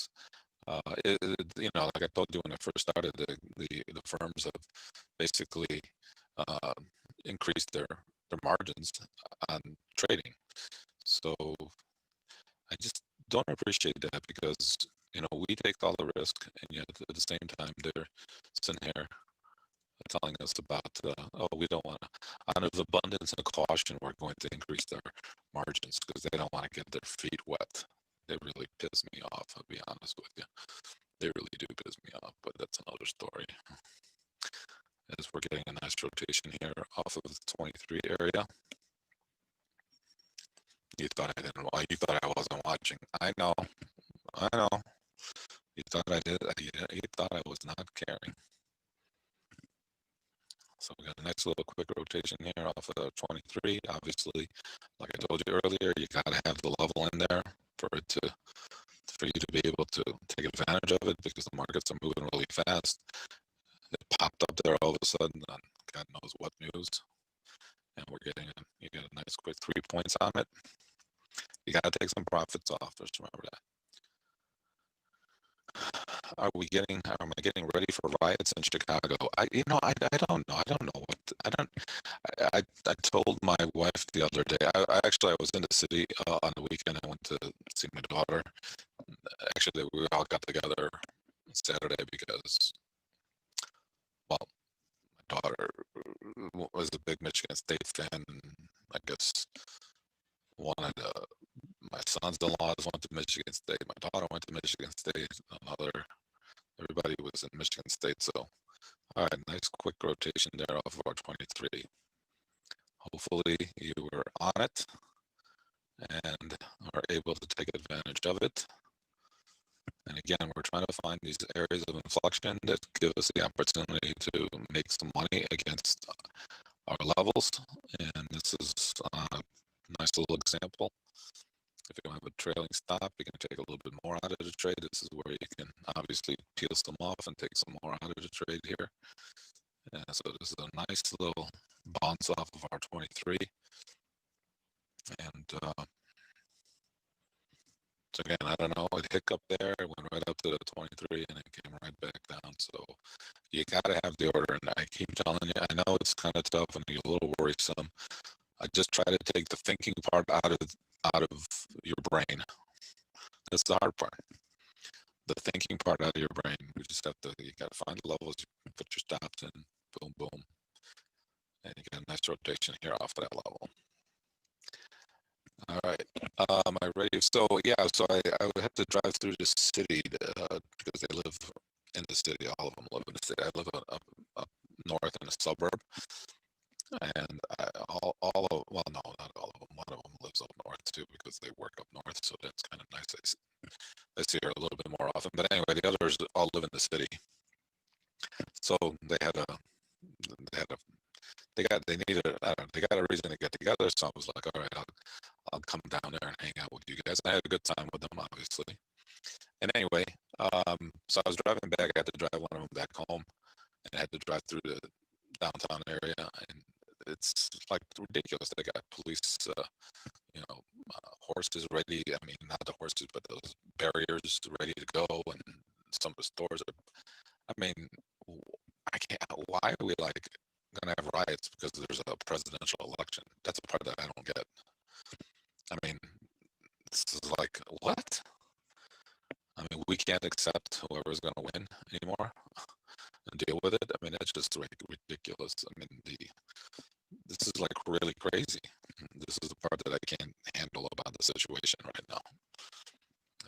like I told you when I first started, the firms have basically increased their margins on trading. So I just don't appreciate that, because we take all the risk, and yet at the same time they're sitting here telling us about, we don't want to, out of abundance and caution, we're going to increase their margins because they don't want to get their feet wet. They really piss me off, I'll be honest with you. They really do piss me off, but that's another story. As we're getting a nice rotation here off of the 23 area. You thought I didn't. You thought I wasn't watching. I know. You thought I did. You thought I was not caring. So we got a nice little quick rotation here off of the 23. Obviously, like I told you earlier, you got to have the level in there for you to be able to take advantage of it, because the markets are moving really fast. It popped up there all of a sudden on God knows what news, and you get a nice quick 3 points on it. You got to take some profits off. Just remember that. Am I getting ready for riots in Chicago? I don't know. I don't know what, I told my wife the other day, I was in the city on the weekend. I went to see my daughter. Actually, we all got together Saturday because, well, my daughter was a big Michigan State fan, and I guess wanted my sons-in-laws went to Michigan State. My daughter went to Michigan State. Everybody was in Michigan State. So, all right, nice quick rotation there off of our 23. Hopefully you were on it and are able to take advantage of it. And again, we're trying to find these areas of inflection that give us the opportunity to make some money against our levels. And this is a nice little example. If you have a trailing stop, you can take a little bit more out of the trade. This is where you can obviously peel some off and take some more out of the trade here. And so this is a nice little bounce off of our 23. And so again, I don't know, it hiccup there, it went right up to the 23 and it came right back down. So you got to have the order. And I keep telling you, I know it's kind of tough and a little worrisome. I just try to take the thinking part out of your brain. That's the hard part. The thinking part out of your brain. You got to find the levels, you put your stops in, boom, boom. And you get a nice rotation here off of that level. All right, am I ready? So yeah, I would have to drive through the city because they live in the city. All of them live in the city. I live up north in a suburb, and no, not all of them. One of them lives up north too because they work up north, so that's kind of nice. I see her a little bit more often, but anyway, the others all live in the city. So they got a reason to get together. So I was like, all right, I'll come down there and hang out with you guys. I had a good time with them, obviously. And anyway, so I was driving back. I had to drive one of them back home, and I had to drive through the downtown area, and it's like ridiculous. They got police, horses ready. I mean, not the horses, but those barriers ready to go, and some of the stores are. I mean, I can't. Why are we like gonna have riots because there's a presidential election? That's a part that I don't get. I mean, this is like what? I mean, we can't accept whoever's gonna win anymore and deal with it. I mean, that's just like ridiculous. I mean, this like really crazy. This is the part that I can't handle about the situation right now.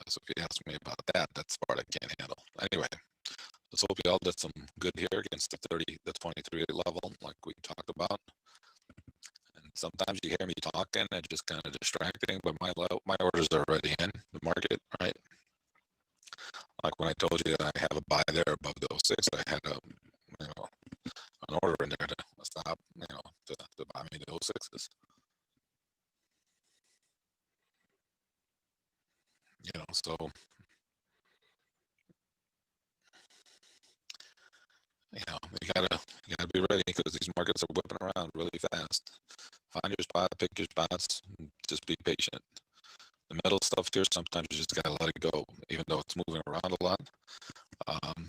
So if you ask me about that, that's the part I can't handle. Anyway, let's hope y'all did some good here against the 23 level, like we talked about. And sometimes you hear me talking and just kind of distracting, but my orders are already in the market, right? Like when I told you that I have a buy there above those 6, I had a an order in there to stop, to buy me those 6s. So you gotta be ready because these markets are whipping around really fast. Find your spot, pick your spots, just be patient. The metal stuff here, sometimes you just gotta let it go, even though it's moving around a lot. Um,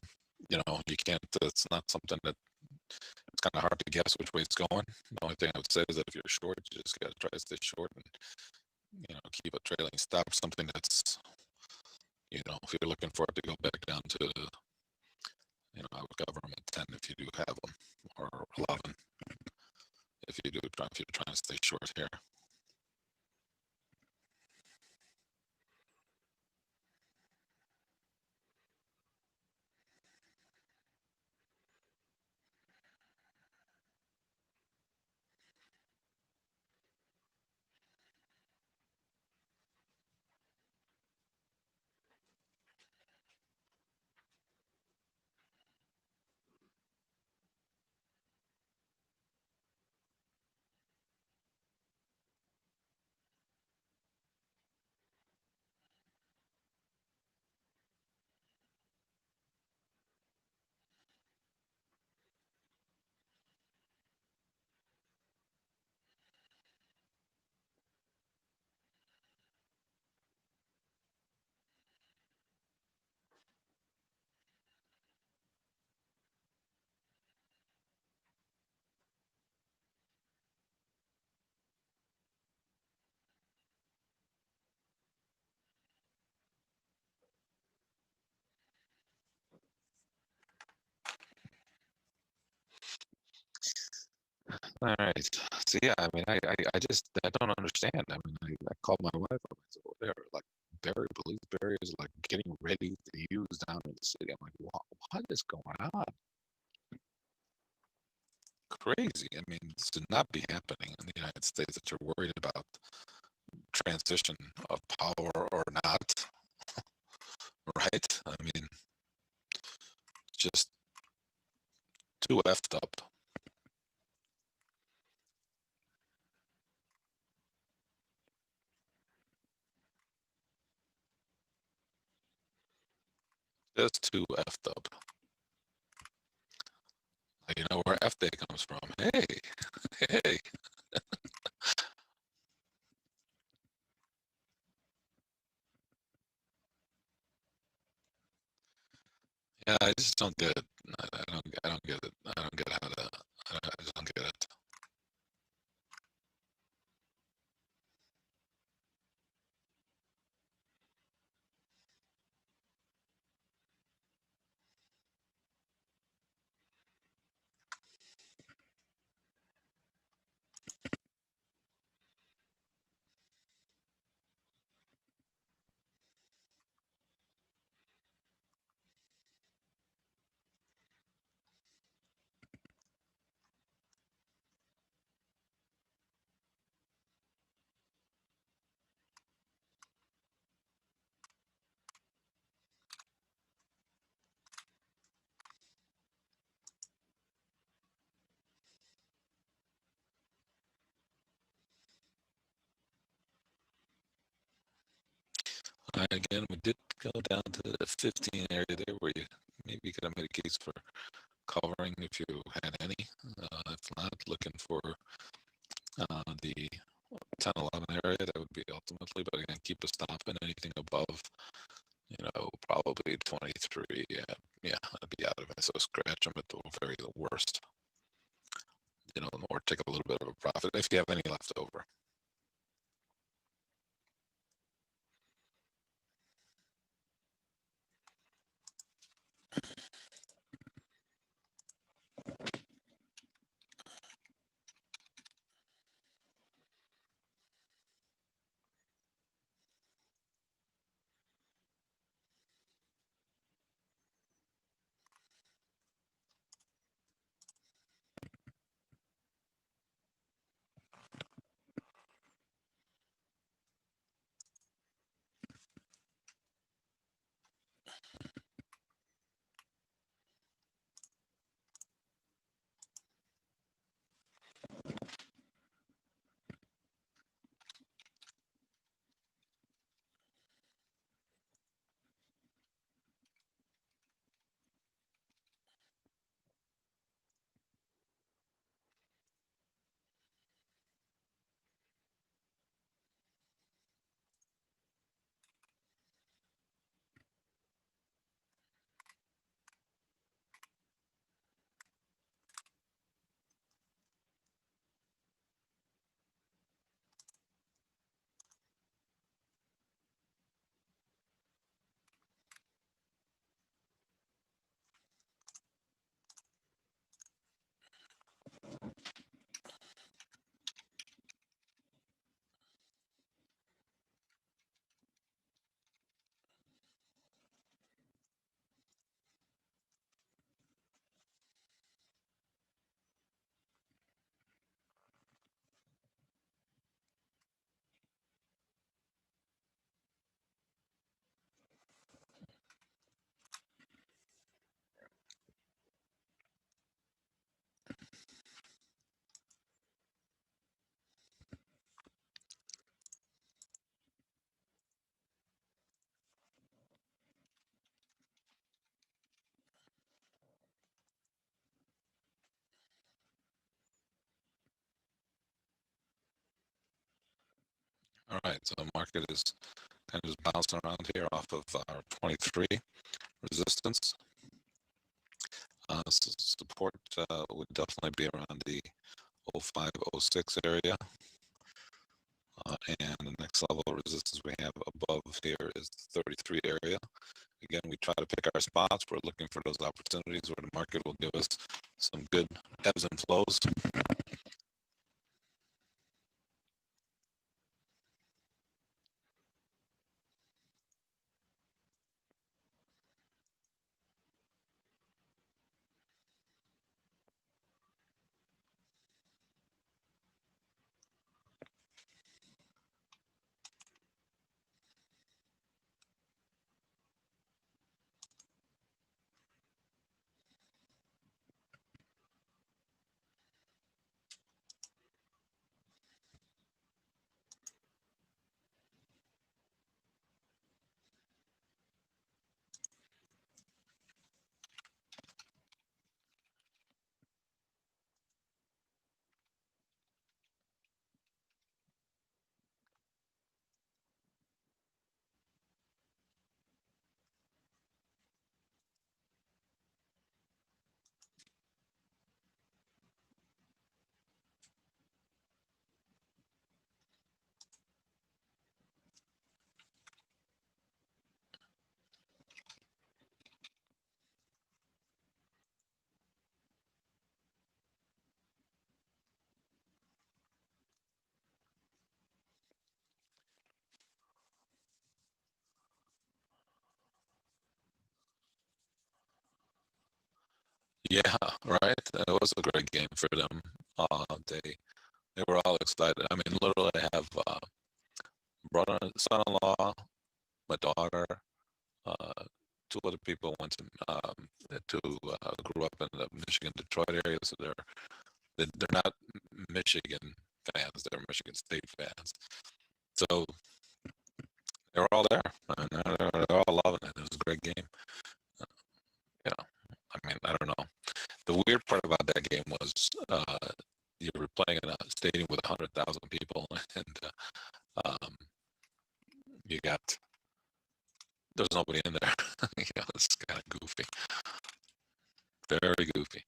you can't. It's not something that it's kind of hard to guess which way it's going. The only thing I would say is that if you're short, you just gotta try to stay short and keep a trailing stop. Something that's if you're looking for it to go back down to I would cover them at 10 if you do have them, or 11 if you're trying to stay short here. All right. So yeah, I mean, I just I don't understand. I mean, I called my wife up. I said, "Well, they're like police barriers, like getting ready to use down in the city." I'm like, what is going on? Crazy. I mean, this should not be happening in the United States that you're worried about transition of power or not, right? I mean, just too effed up. Just too effed up. You know where F day comes from. Hey, hey. Yeah, I just don't get it. I don't get it. I don't get how to. I just don't get it. Again, we did go down to the 15 area there where you maybe could have made a case for covering if you had any. If not, looking for the 10-11 area, that would be ultimately. But again, keep a stop in anything above, probably 23. Yeah, I'd be out of it. So scratch them at the very worst, or take a little bit of a profit if you have any left over. All right, so the market is kind of just bouncing around here off of our 23 resistance. Support would definitely be around the 05, 06 area. And the next level of resistance we have above here is the 33 area. Again, we try to pick our spots. We're looking for those opportunities where the market will give us some good ebbs and flows. Yeah, right. It was a great game for them. They were all excited. I mean, literally, I have brother, son-in-law, my daughter, uh, two other people went to grew up in the Michigan, Detroit area, so they're not Michigan fans; they're Michigan State fans. So they were all there, and they're all loving it. It was a great game. Uh, you know, I mean, I don't know. The weird part about that game was you were playing in a stadium with 100,000 people, and um, you got there's nobody in there. It's kind of goofy, very goofy.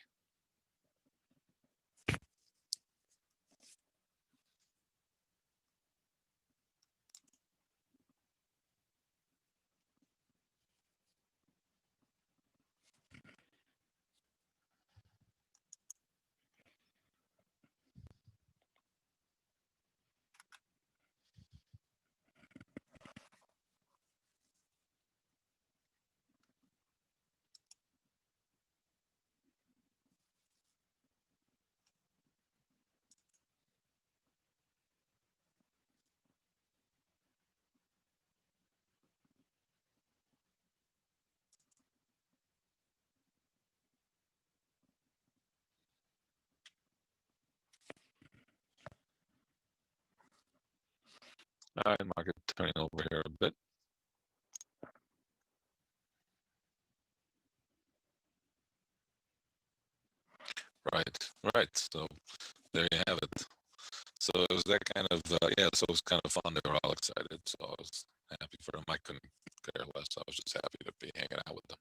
All right, market turning over here a bit. Right, right. So there you have it. So it was that kind of yeah. So it was kind of fun. They were all excited. So I was happy for them. I couldn't care less. I was just happy to be hanging out with them.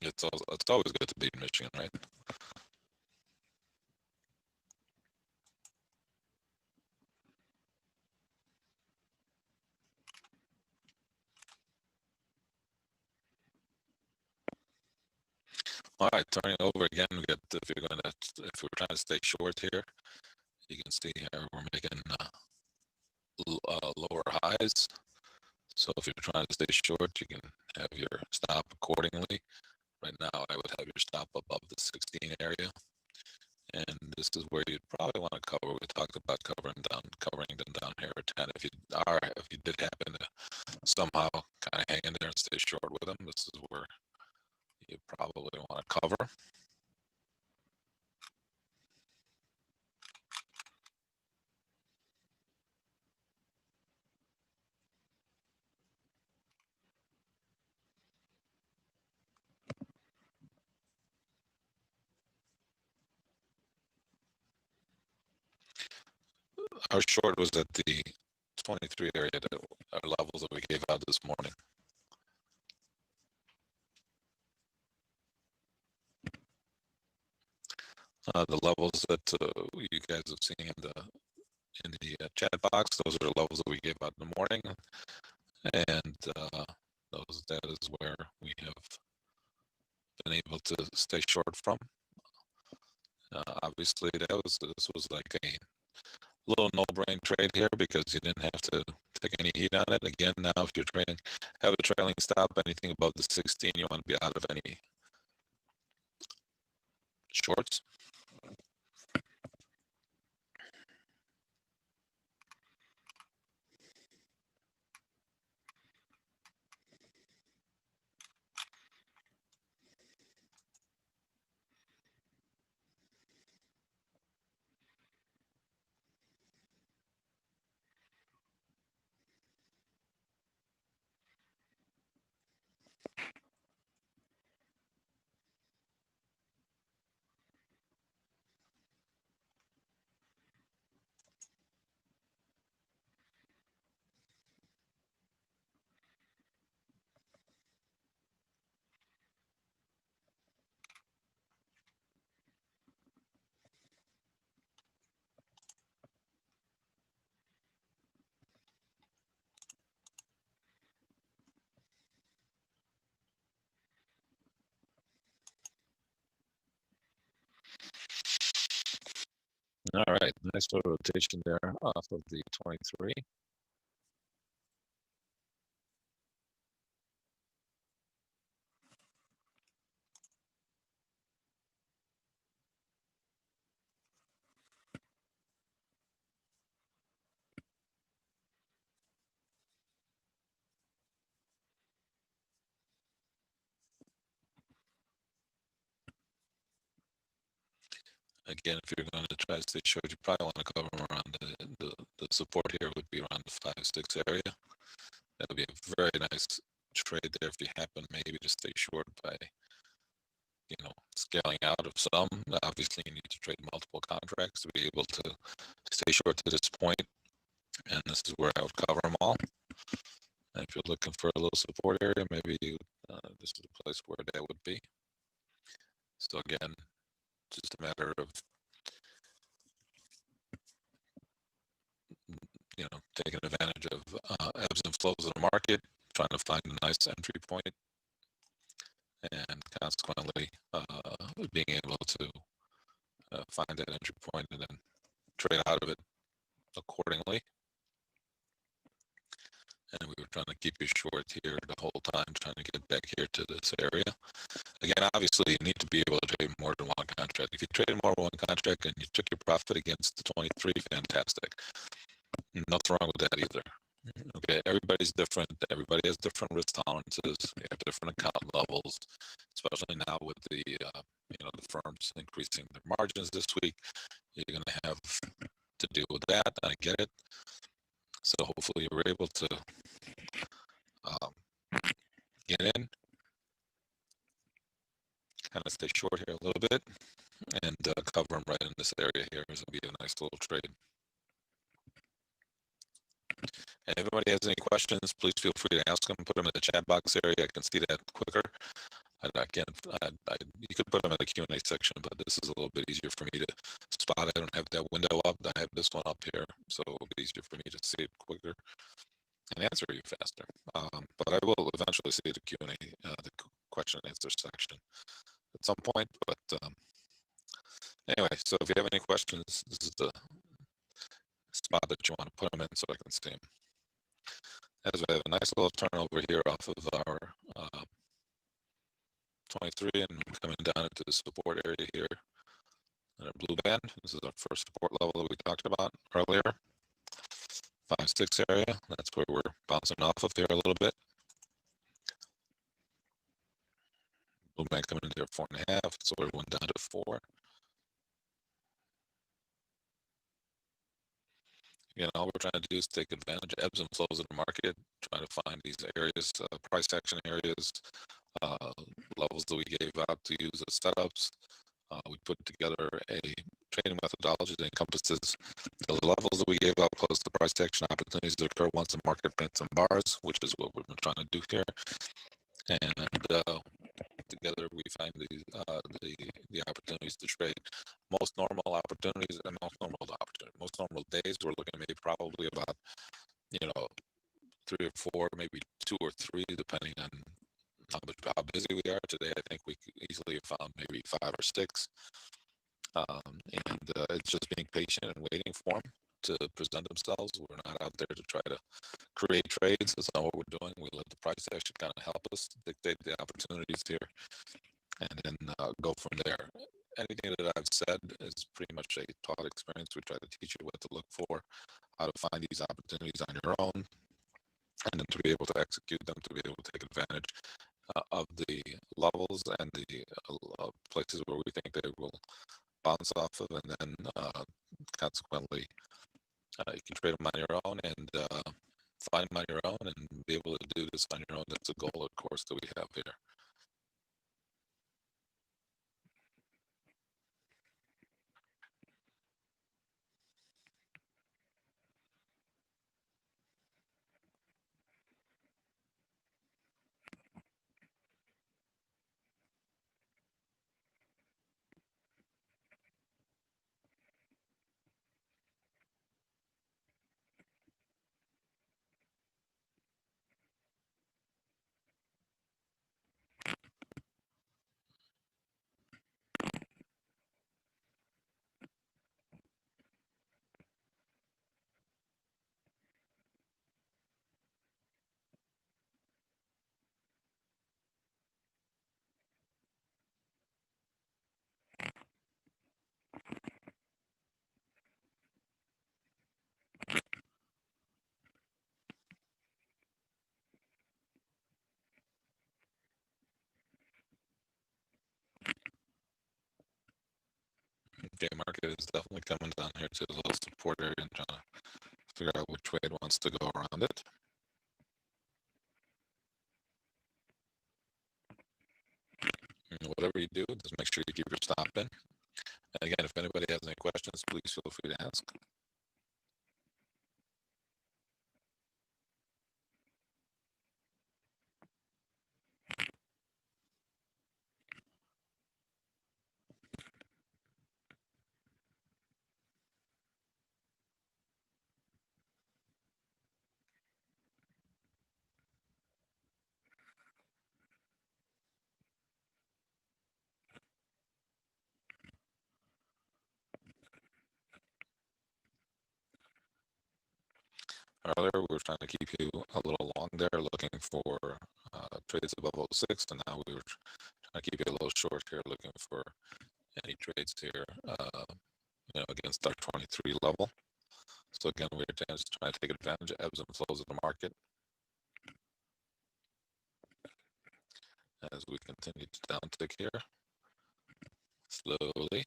It's always good to be in Michigan, right? All right, turning over again. We get if we're trying to stay short here, you can see here we're making lower highs. So if you're trying to stay short, you can have your stop accordingly. Right now, I would have your stop above the 16 area. And this is where you'd probably want to cover. We talked about covering them down here at 10. If you did happen to somehow kind of hang in there and stay them. This is where you probably want to cover. Our short was at the 23 area, that our levels that we gave out this morning. The levels that you guys have seen in the chat box, those are the levels that we gave out in the morning, and that is where we have been able to stay short from. Obviously, this was like a little no-brain trade here because you didn't have to take any heat on it. Again, now if you're trading, have a trailing stop, anything above the 16, you want to be out of any shorts. All right, nice little rotation there off of the 23. Again, if you're going to try to stay short, you probably want to cover them around the support here would be around the 5-6 area. That would be a very nice trade there if you happen maybe to stay short by, scaling out of some. Obviously, you need to trade multiple contracts to be able to stay short to this point, and this is where I would cover them all. And if you're looking for a little support area, maybe this is a place where that would be. So again, just a matter of taking advantage of ebbs and flows of the market, trying to find a nice entry point, and consequently being able to find that entry point and then trade out of it accordingly. And we were trying to keep you short here the whole time, trying to get back here to this area. Again, obviously, you need to be able to trade more than one contract. If you traded more than one contract and you took your profit against the 23, fantastic. Nothing wrong with that either. Okay, everybody's different. Everybody has different risk tolerances. We have different account levels, especially now with the the firms increasing their margins this week. You're going to have to deal with that. I get it. So hopefully you're able to get in, kind of stay short here a little bit, and cover them right in this area here. This will be a nice little trade. And if anybody has any questions, please feel free to ask them. Put them in the chat box area. I can see that quicker. You could put them in the Q&A section, but this is a little bit easier for me to spot. I don't have that window up. I have this one up here, so it'll be easier for me to see it quicker and answer you faster. But I will eventually see the Q&A, the question and answer section at some point. But anyway, so if you have any questions, this is the spot that you want to put them in so I can see them. As we have a nice little turnover here off of our 23 and coming down into the support area here in our blue band. This is our first support level that we talked about earlier. 5-6 area. That's where we're bouncing off of here a little bit. movement coming in there 4.5, so it went down to 4. Again, all we're trying to do is take advantage of ebbs and flows in the market, trying to find these areas, price action areas, uh, levels that we gave out to use as setups. We put together a trading methodology that encompasses the levels that we gave out plus the price action opportunities that occur once the market prints some bars, which is what we've been trying to do here. And together we find the opportunities to trade most normal opportunities and most normal opportunities. Most normal days we're looking at maybe probably about 3 or 4, maybe 2 or 3, depending on how busy we are. Today I think we could easily have found maybe 5 or 6. And it's just being patient and waiting for them to present themselves. We're not out there to try to create trades. That's not what we're doing. We let the price action kind of help us dictate the opportunities here, and then go from there. Anything that I've said is pretty much a taught experience. We try to teach you what to look for, how to find these opportunities on your own, and then to be able to execute them, to be able to take advantage of the levels and the places where we think they will bounce off of, and then consequently you can trade them on your own and find them on your own and be able to do this on your own. That's a goal, of course, that we have here. Okay, market is definitely coming down here to the little support area and trying to figure out which way it wants to go around it. And whatever you do, just make sure you keep your stop in. And again, if anybody has any questions, please feel free to ask. Earlier, we were trying to keep you a little long there, looking for trades above 06, and now we were trying to keep you a little short here, looking for any trades here, against our 23 level. So again, we're just trying to take advantage of ebbs and flows of the market as we continue to downtick here slowly.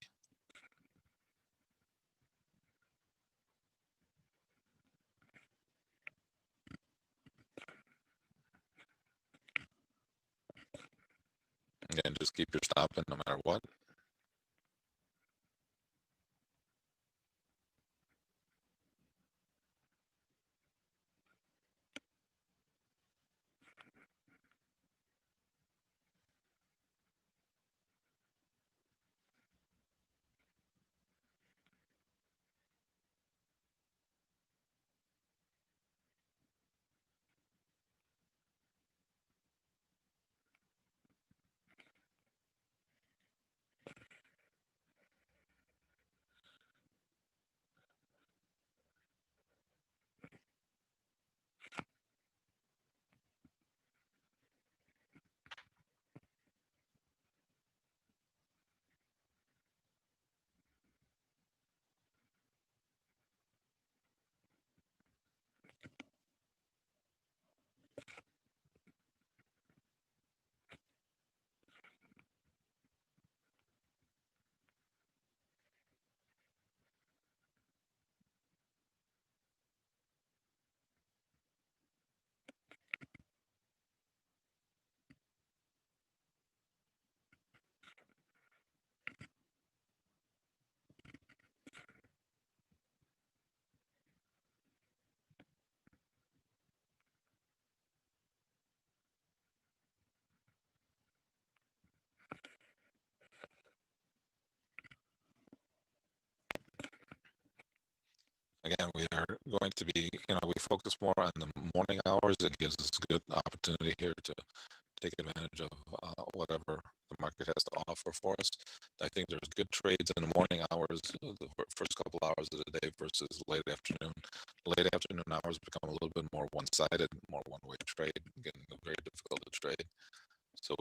Again, just keep your stop in no matter what. again, we are going to be, we focus more on the morning hours. It gives us a good opportunity here to take advantage of whatever the market has to offer for us. I think there's good trades in the morning hours, the first couple hours of the day versus late afternoon. Late afternoon hours become a little bit more one-sided, more one-way trade, getting very difficult to trade. So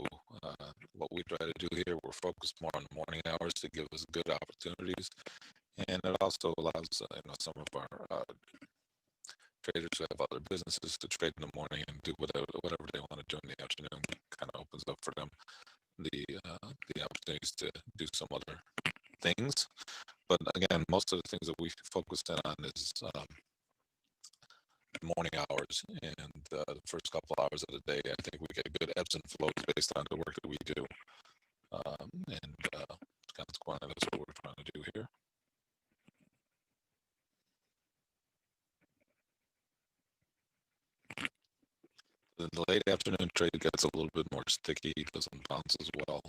what we try to do here, we're focused more on the morning hours to give us good opportunities, and it also allows some of our traders who have other businesses to trade in the morning and do whatever they want to do in the afternoon. Kind of opens up for them the opportunities to do some other things. But again, most of the things that we focus in on is morning hours, and the first couple hours of the day, I think we get good ebbs and flows based on the work that we do, and consequently, that's what we're trying to do here. The late afternoon trade gets a little bit more sticky, doesn't bounce as well.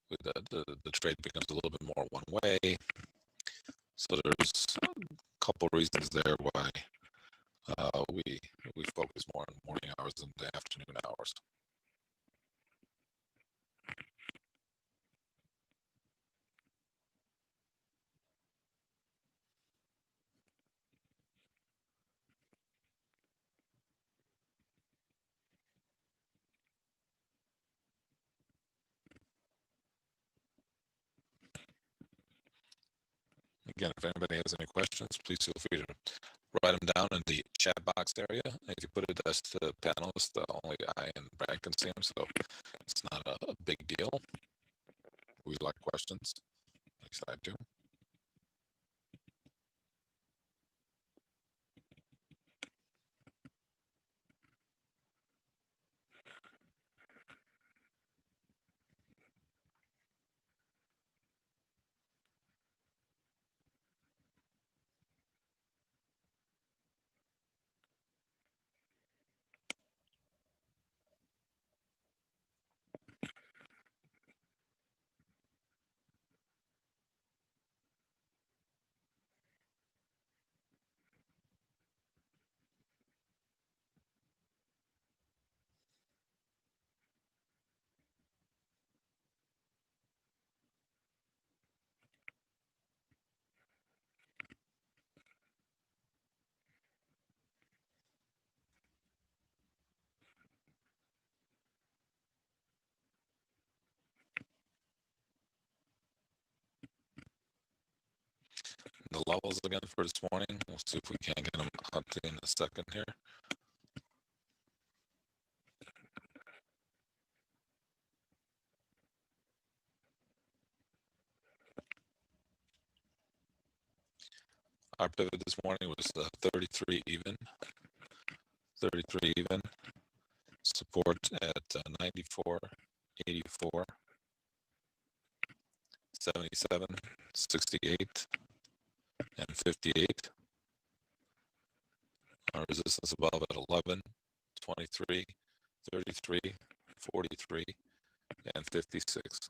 The trade becomes a little bit more one way. So there's a couple reasons there why we focus more on morning hours than the afternoon hours. Again, if anybody has any questions, please feel free to write them down in the chat box area. If you put it as to the panelists, only I and Brad can see them, so it's not a big deal. We like questions, at least I do. The levels again for this morning. We'll see if we can get them up in a second here. Our pivot this morning was 33 even. 33 even. Support at 94, 84, 77, 68, and 58. Our resistance above at 11, 23, 33, 43, and 56.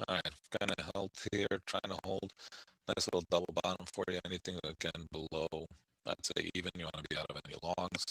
All right, kind of held here, trying to hold. Nice little double bottom for you. Anything again below, I'd say even, you want to be out of any longs.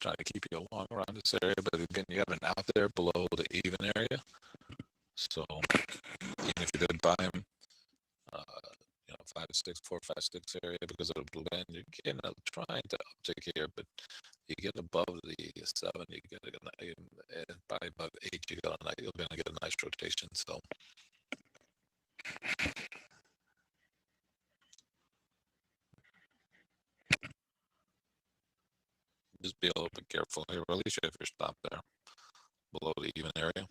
trying to keep you along around this area. But again, you have an out there below the even area. So even if you did buy them, you know, 5 6, 4, 5 6 area because of the blue band, you're getting trying to uptick here, but you get above the 7, you get by above 8, you're gonna get a nice rotation. So just be a little bit careful here, or at least if you're stopped there below the even area.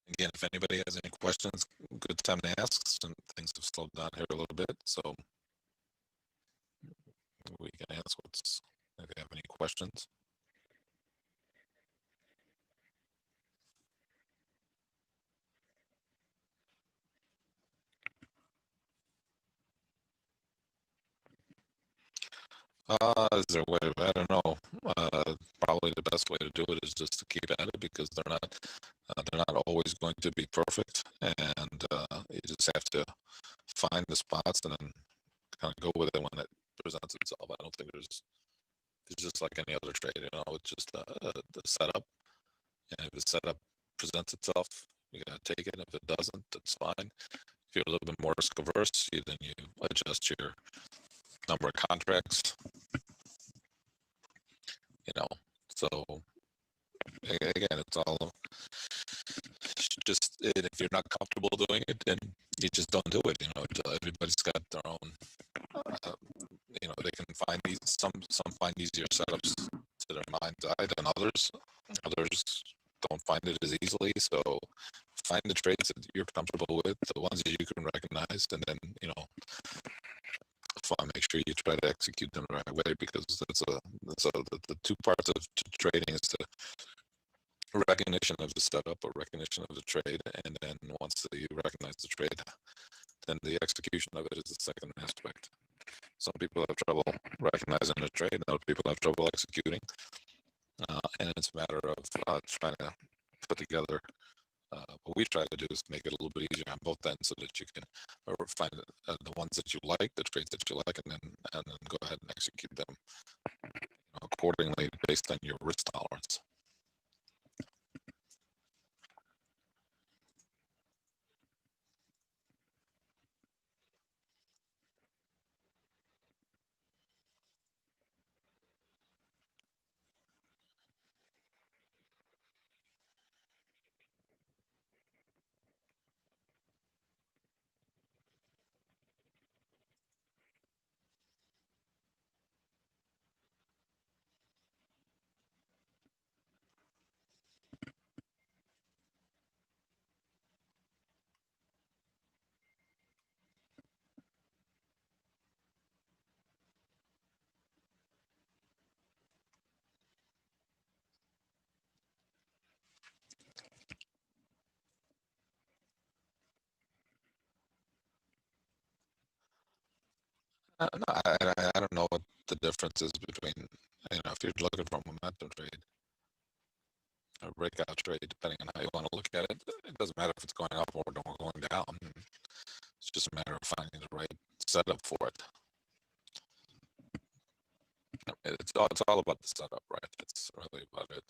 Again, if anybody has any questions, good time to ask. Some things have slowed down here a little bit, so we can ask what's if you have any questions. Is there a way? I don't know. Probably the best way to do it is just to keep at it because they're not always going to be perfect, and you just have to find the spots and then kind of go with it when it presents itself. I don't think it's just like any other trade. You know, it's just the setup, and if the setup presents itself, you gotta take it. If it doesn't, that's fine. If you're a little bit more risk averse, then you adjust your number of contracts. You know, so again, it's all just if you're not comfortable doing it, then you just don't do it. You know, everybody's got their own. Uh, you know, they can find these. Some find easier setups to their mind's eye than others. Others don't find it as easily. So find the trades that you're comfortable with, the ones that you can recognize, and then make sure you try to execute them the right way because the two parts of trading is the recognition of the setup or recognition of the trade, and then once you recognize the trade, then the execution of it is the second aspect. Some people have trouble recognizing the trade, and other people have trouble executing, and it's a matter of trying to put together. What we try to do is make it a little bit easier on both ends so that you can find the ones that you like, the trades that you like, and then go ahead and execute them accordingly based on your risk tolerance. No, I don't know what the difference is between, if you're looking for a momentum trade, a breakout trade, depending on how you want to look at it. It doesn't matter if it's going up or going down. It's just a matter of finding the right setup for it. It's all about the setup, right? That's really about it.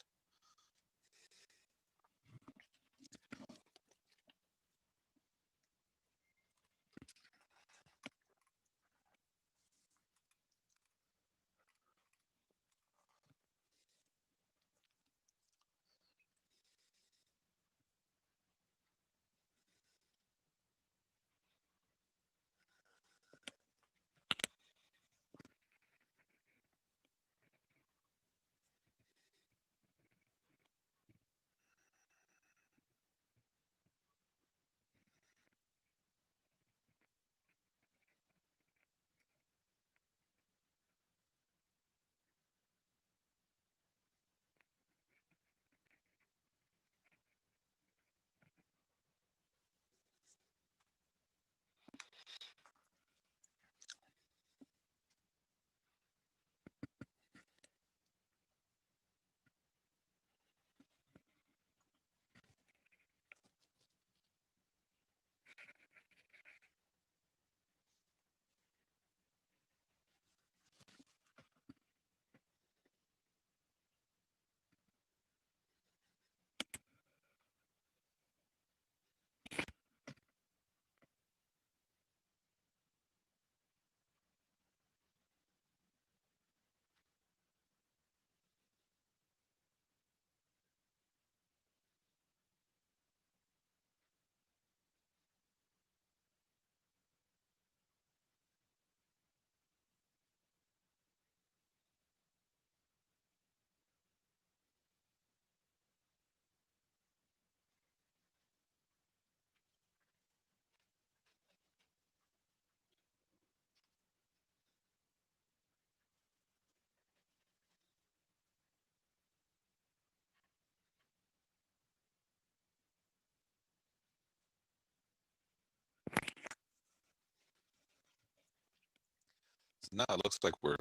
Now it looks like we're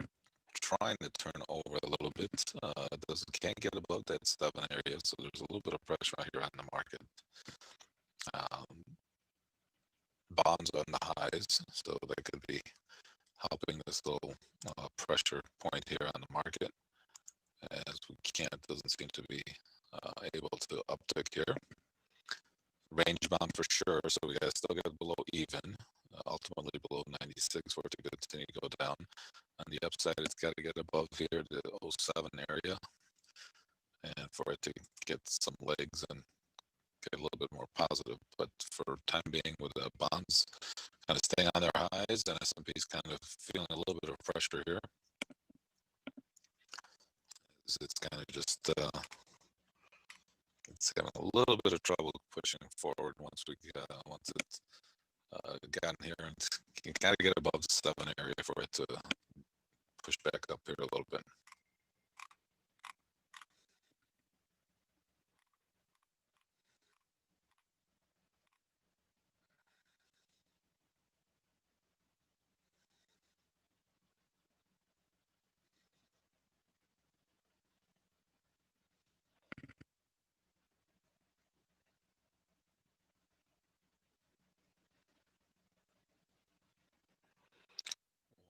trying to turn over a little bit. Can't get above that 7 area, so there's a little bit of pressure right here on the market. Um, Bonds on the highs, so that could be helping this little pressure point here on the market, as we can't doesn't seem to be able to uptick here. Range bound for sure, so we gotta still get below even, ultimately below 96 for it to continue to go down. On the upside, it's got to get above here, the 07 area, and for it to get some legs and get a little bit more positive. But for time being, with the bonds kind of staying on their highs and S&P's kind of feeling a little bit of pressure here, it's kind of just it's having a little bit of trouble pushing forward once it's gotten here, and you got to get above the 7 area for it to push back up here a little bit.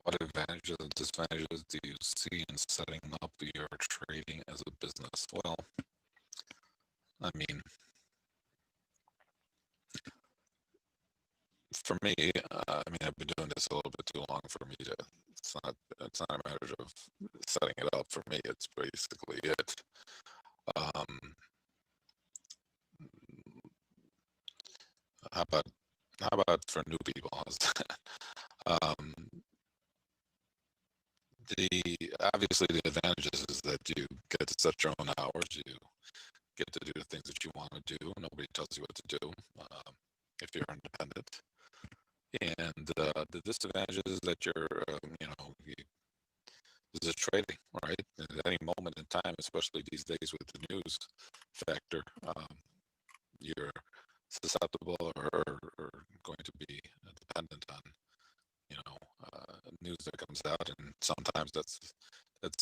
What advantages and disadvantages do you see in setting up your trading as a business? Well, I mean, for me, I've been doing this a little bit too long for me to. It's not a matter of setting it up. For me, it's basically it. Um, how about for new people? How's that? Um, the Obviously the advantages is that you get to set your own hours. You get to do the things that you want to do. Nobody tells you what to do if you're independent. And the disadvantage is that this is trading, right? At any moment in time, especially these days with the news factor, you're susceptible or going to be dependent on, news that comes out, and sometimes that's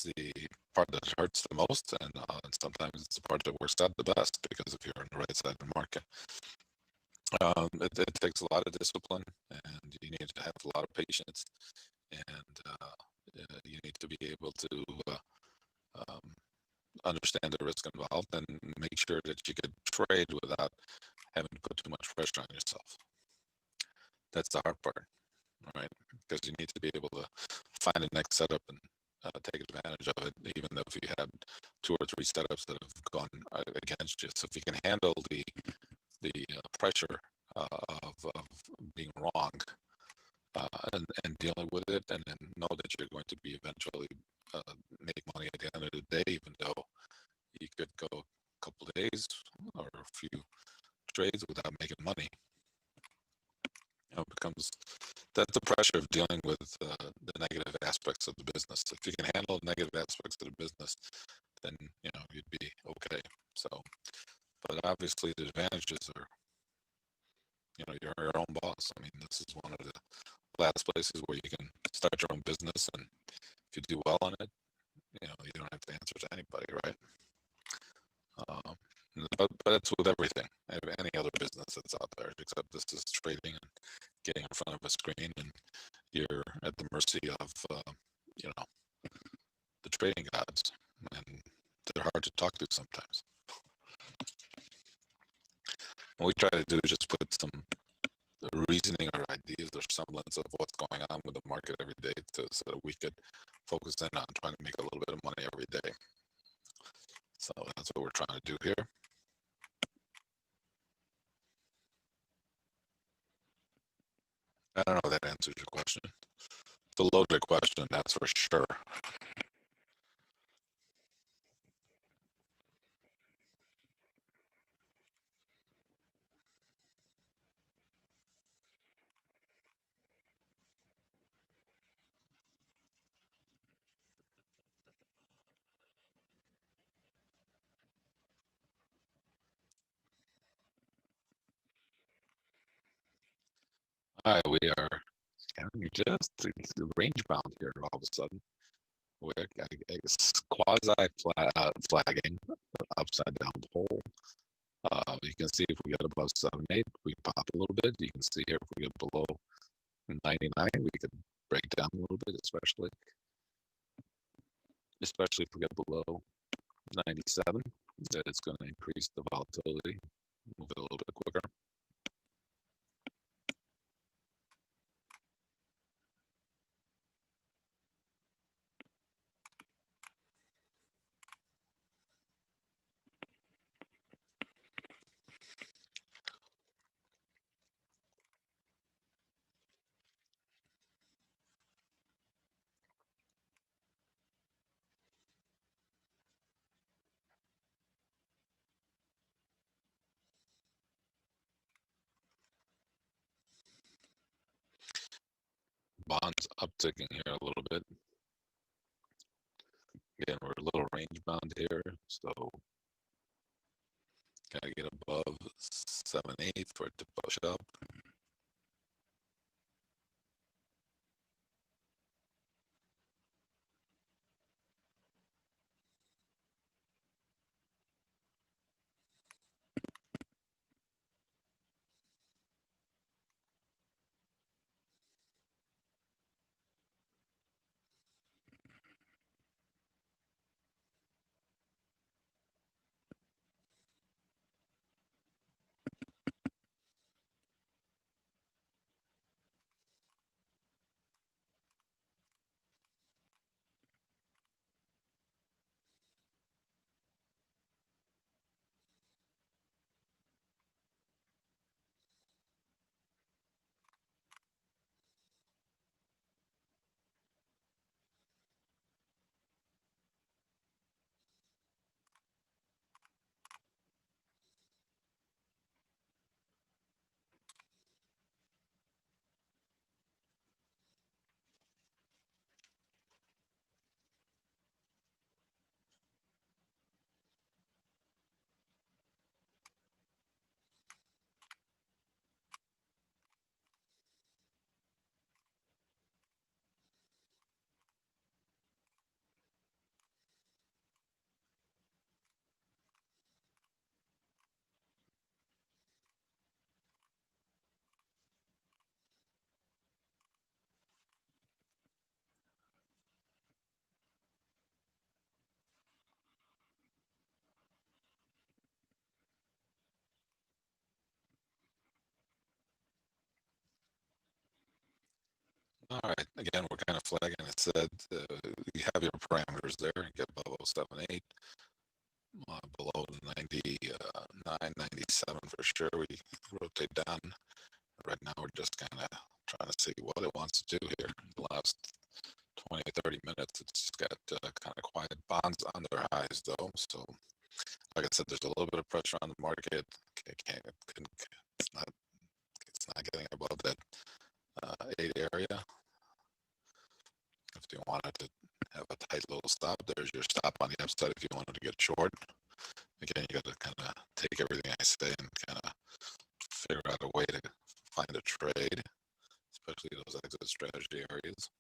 the part that hurts the most, and sometimes it's the part that works out the best because if you're on the right side of the market. It takes a lot of discipline, and you need to have a lot of patience, and you need to be able to um, understand the risk involved and make sure that you can trade without having to put too much pressure on yourself. That's the hard part, right? Because you need to be able to find the next setup and take advantage of it, even though if you had 2 or 3 setups that have gone against you. So if you can handle the pressure of being wrong and dealing with it, and then know that you're going to be eventually make money at the end of the day, even though you could go a couple of days or a few trades without making money. It becomes that's the pressure of dealing with the negative aspects of the business. If you can handle negative aspects of the business, then you'd be okay. So, but obviously the advantages are you're your own boss. I mean, this is one of the last places where you can start your own business, and if you do well on it, you don't have to answer to anybody, right? Um, but it's with everything, any other business that's out there, except this is trading and getting in front of a screen, and you're at the mercy of the trading gods, and they're hard to talk to sometimes. What we try to do is just put some reasoning or ideas or semblance of what's going on with the market every day, so that we could focus in on trying to make a little bit of money every day. So that's what we're trying to do here. I don't know if that answers your question. It's a loaded question, that's for sure. All right, we are just range bound here all of a sudden. We're quasi flagging upside down pole. You can see if we get above 7.8, we pop a little bit. You can see here if we get below 99, we could break down a little bit, especially if we get below 97, that it's going to increase the volatility, move it a little bit quicker. Bonds upticking here a little bit. Again, we're a little range bound here, so gotta get above 7.8 for it to push up. All right. Again, we're kind of flagging. It said you have your parameters there. You get above 078, below 99, 97 for sure. We rotate down. Right now, we're just kind of trying to see what it wants to do here. The last 20, 30 minutes, it's just got kind of quiet bonds on their highs, though. So, like I said, there's a little bit of pressure on the market. It's not, it's not getting above that 8 area. If you wanted to have a tight little stop, there's your stop on the upside if you wanted to get short. Again, you got to kind of take everything I say and kind of figure out a way to find a trade, especially those exit strategy areas.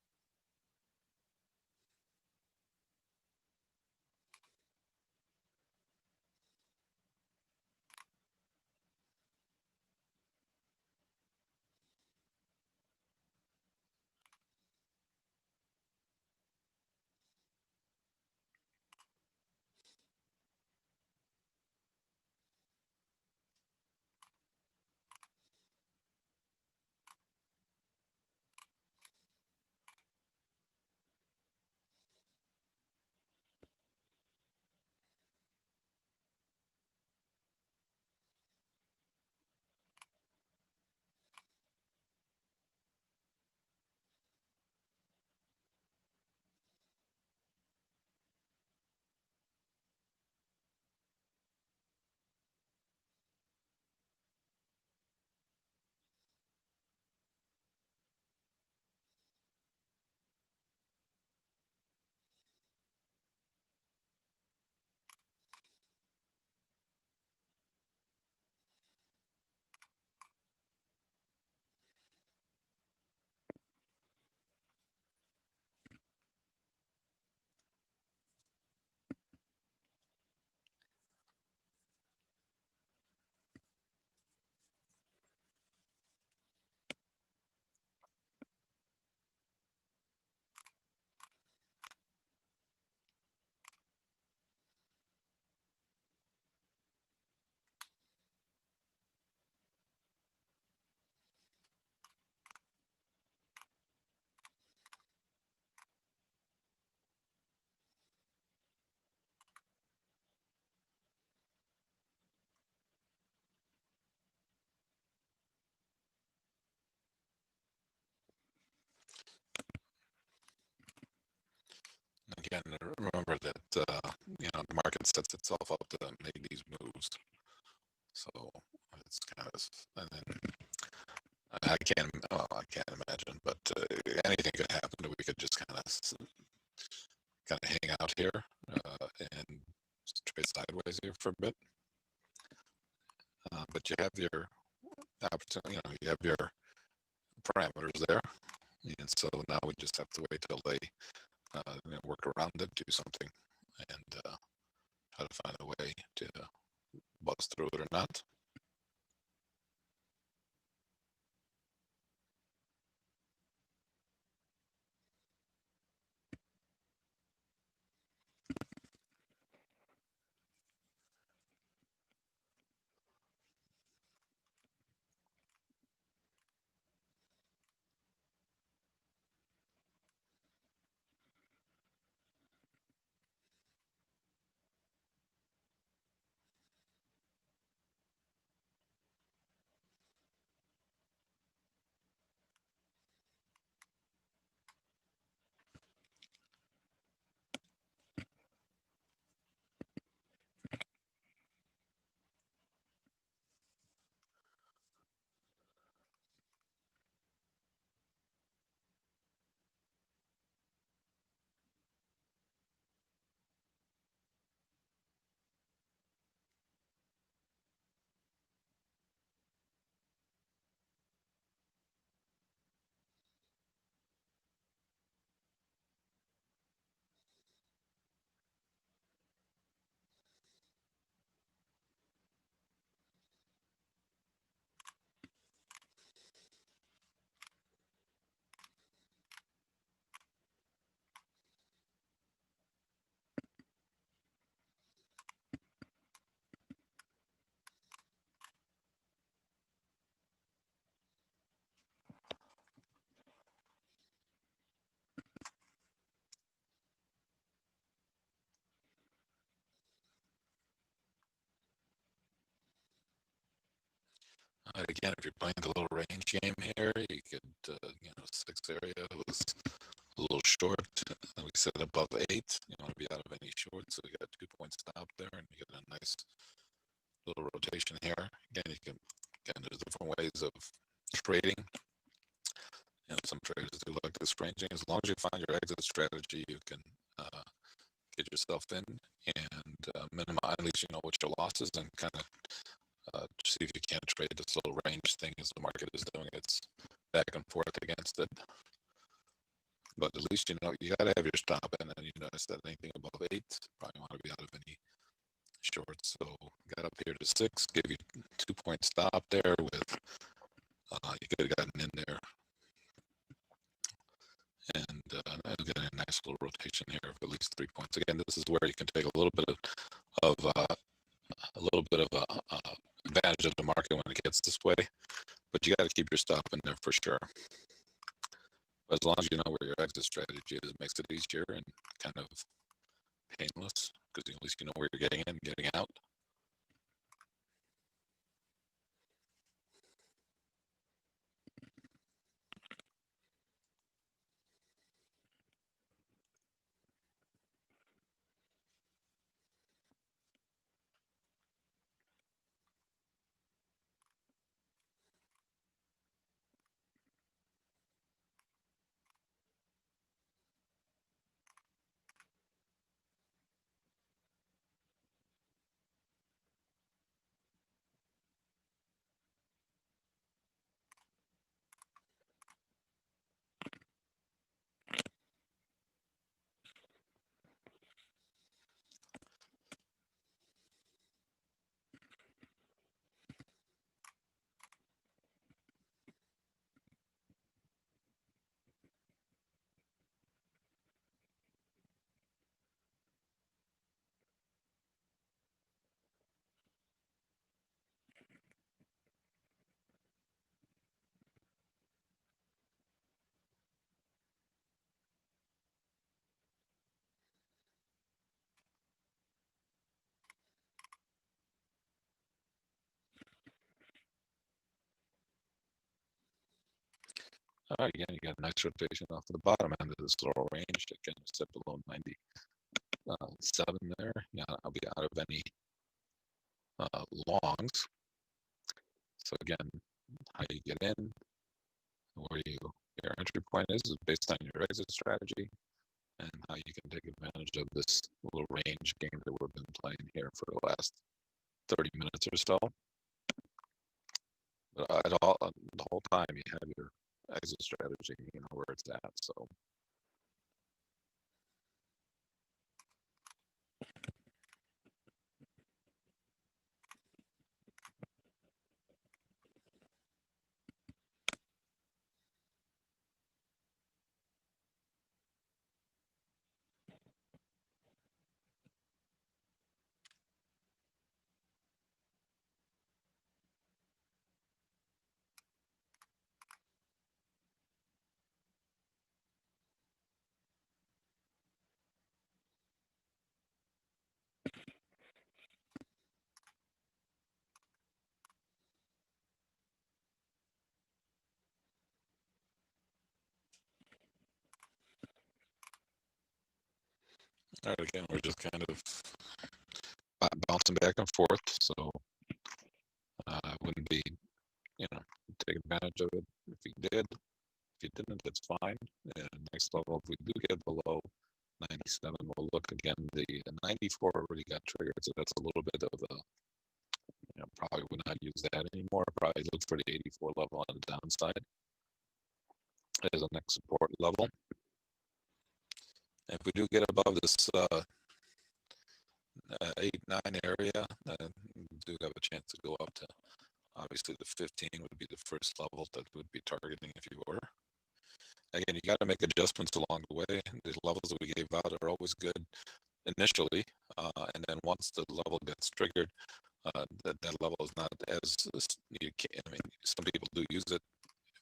Again, remember that the market sets itself up to make these moves. So it's kind of, and then I can't imagine, but anything could happen. We could just kind of hang out here and trade sideways here for a bit. But you have your opportunity, you have your parameters there, and so now we just have to wait till they work around it, do something, and try to find a way to bust through it or not. Again, if you're playing the little range game here, you could, six area was a little short. And we said above 8. You want to be out of any short, so you got 2 point stop there, and you get a nice little rotation here. Again, there's different ways of trading. Some traders do like this ranging. As long as you find your exit strategy, you can get yourself in and minimize, at least you know what your losses, and kind of see if you can't trade this little range thing as the market is doing its back and forth against it. But at least you got to have your stop, and then you notice that anything above 8, probably want to be out of any shorts. So got up here to 6, gave you 2 point stop there with you could have gotten in there and getting a nice little rotation here of at least 3 points. Again, this is where you can take a little bit of advantage of the market when it gets this way, but you got to keep your stop in there for sure. But as long as you know where your exit strategy is, it makes it easier and kind of painless, because at least you know where you're getting in and getting out. All right, again, you got a nice rotation off to the bottom end of this little range. Again, set below 97 there. Yeah, I'll be out of any longs. So again, how you get in, where your entry point is based on your exit strategy, and how you can take advantage of this little range game that we've been playing here for the last 30 minutes or so. But the whole time you have your exit strategy, you know where it's at. So all right, again, we're just kind of bouncing back and forth. So I wouldn't be, take advantage of it if you did. If you didn't, that's fine. And next level, if we do get below 97, we'll look again. The 94 already got triggered, so that's a little bit of a, probably would not use that anymore. Probably look for the 84 level on the downside as a next support level. If we do get above this 8-9 area, then we do have a chance to go up to, obviously the 15 would be the first level that would be targeting if you were. Again, you got to make adjustments along the way. The levels that we gave out are always good initially, and then once the level gets triggered, that level is not as you can't. I mean, some people do use it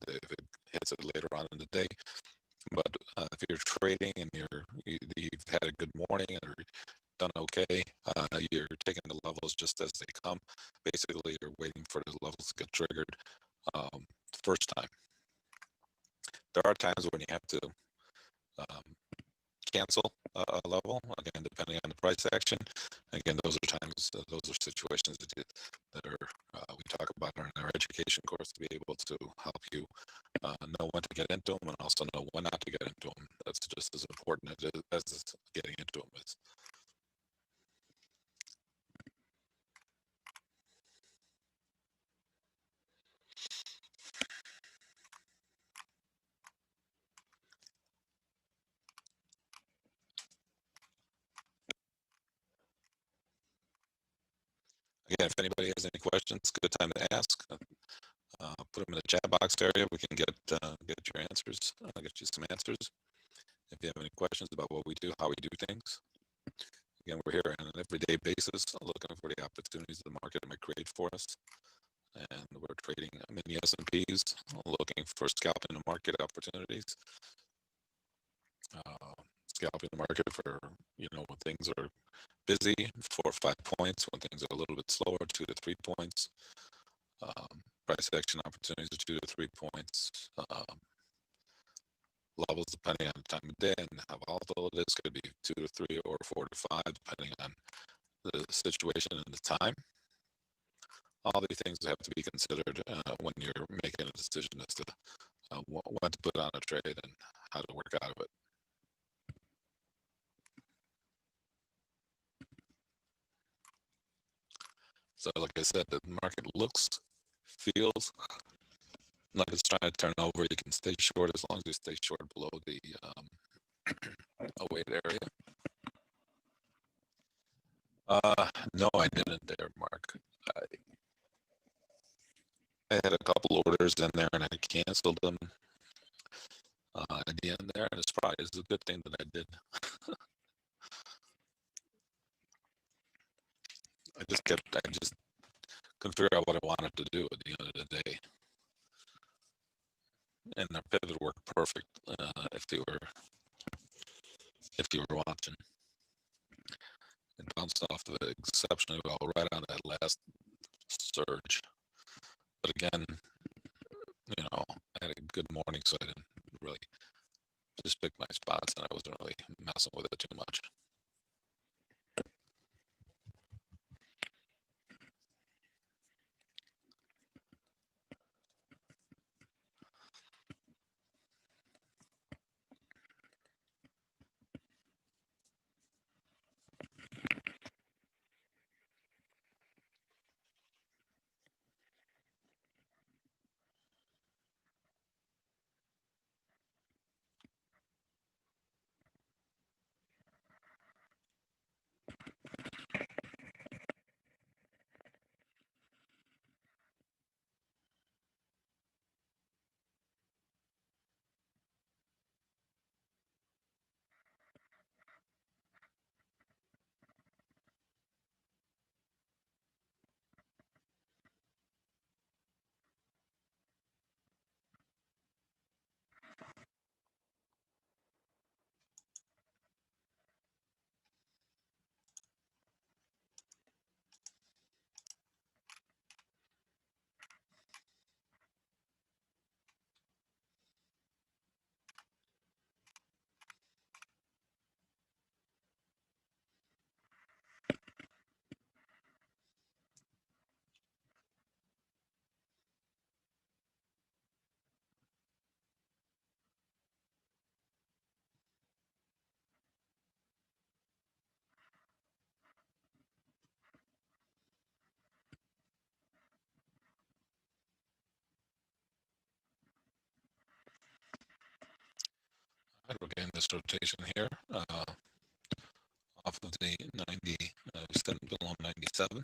if it hits it later on in the day, but if you're trading and you've had a good morning or done okay, you're taking the levels just as they come. Basically, you're waiting for the levels to get triggered the first time. There are times when you have to um, cancel a level, again, depending on the price action. Again, those are times, those are situations that are we talk about in our education course to be able to help you know when to get into them and also know when not to get into them. That's just as important as getting into them is. Again, if anybody has any questions, good time to ask. Put them in the chat box area. We can get your answers. I'll get you some answers. If you have any questions about what we do, how we do things. Again, we're here on an everyday basis, looking for the opportunities the market might create for us. And we're trading mini S&Ps, looking for scalping the market opportunities. Scalping the market for, when things are busy, 4 or 5 points. When things are a little bit slower, 2 to 3 points. Price action opportunities are 2 to 3 points. Levels depending on the time of day and how volatile it is, could be 2 to 3 or 4 to 5, depending on the situation and the time. All these things have to be considered when you're making a decision as to when to put on a trade and how to work out of it. So like I said, the market looks, feels like it's trying to turn over. You can stay short as long as you stay short below the weight area. No, I didn't there, Mark. I had a couple orders in there and I canceled them at the end there, and it's a good thing that I did. I just couldn't figure out what I wanted to do at the end of the day. And the pivot worked perfect if you were watching. It bounced off the exceptionally well right on that last surge. But again, I had a good morning, so I didn't really just pick my spots, and I wasn't really messing with it too much. We're getting this rotation here off of the 90, we stepped below 97,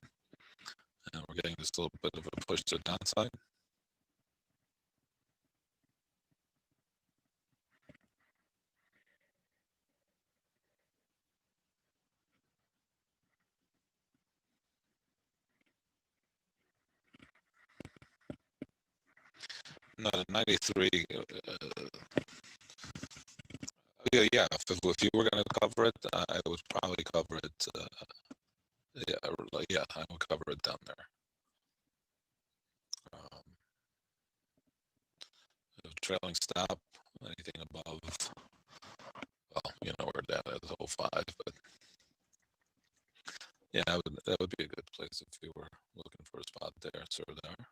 and we're getting this little bit of a push to the downside. No, 93. Yeah. If you were going to cover it, I would probably cover it Yeah, like, yeah, I will cover it down there. Um, trailing stop, anything above, well, you know, we're down at 05, but yeah, that would be a good place if you were looking for a spot there, sort of there.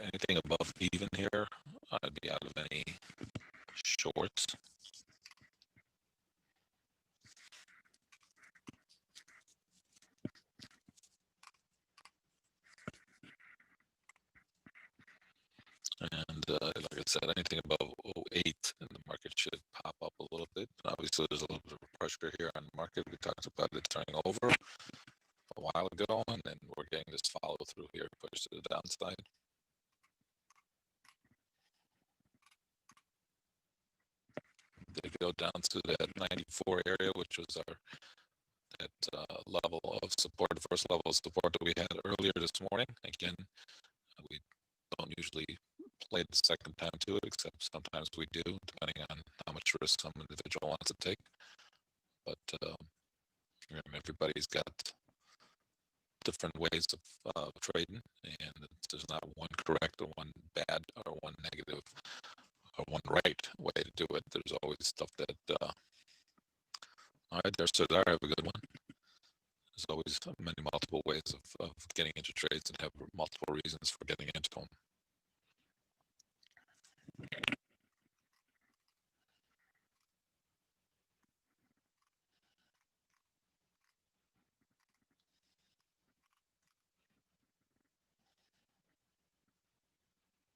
Anything above even here, I'd be out of any shorts. And like I said, anything above 08, and the market should pop up a little bit. But obviously, there's a little bit of pressure here on the market. We talked about it turning over a while ago, and then we're getting this follow through here, push to the downside. They go down to that 94 area, which was our that level of support, the first level of support that we had earlier this morning. Again, we don't usually play the second time to it, except sometimes we do, depending on how much risk some individual wants to take. But everybody's got different ways of trading, and there's not one correct or one bad or one negative or one right way to do it. There's always stuff that All right, there's Cesar. Have a good one. There's always many multiple ways of getting into trades and have multiple reasons for getting into them.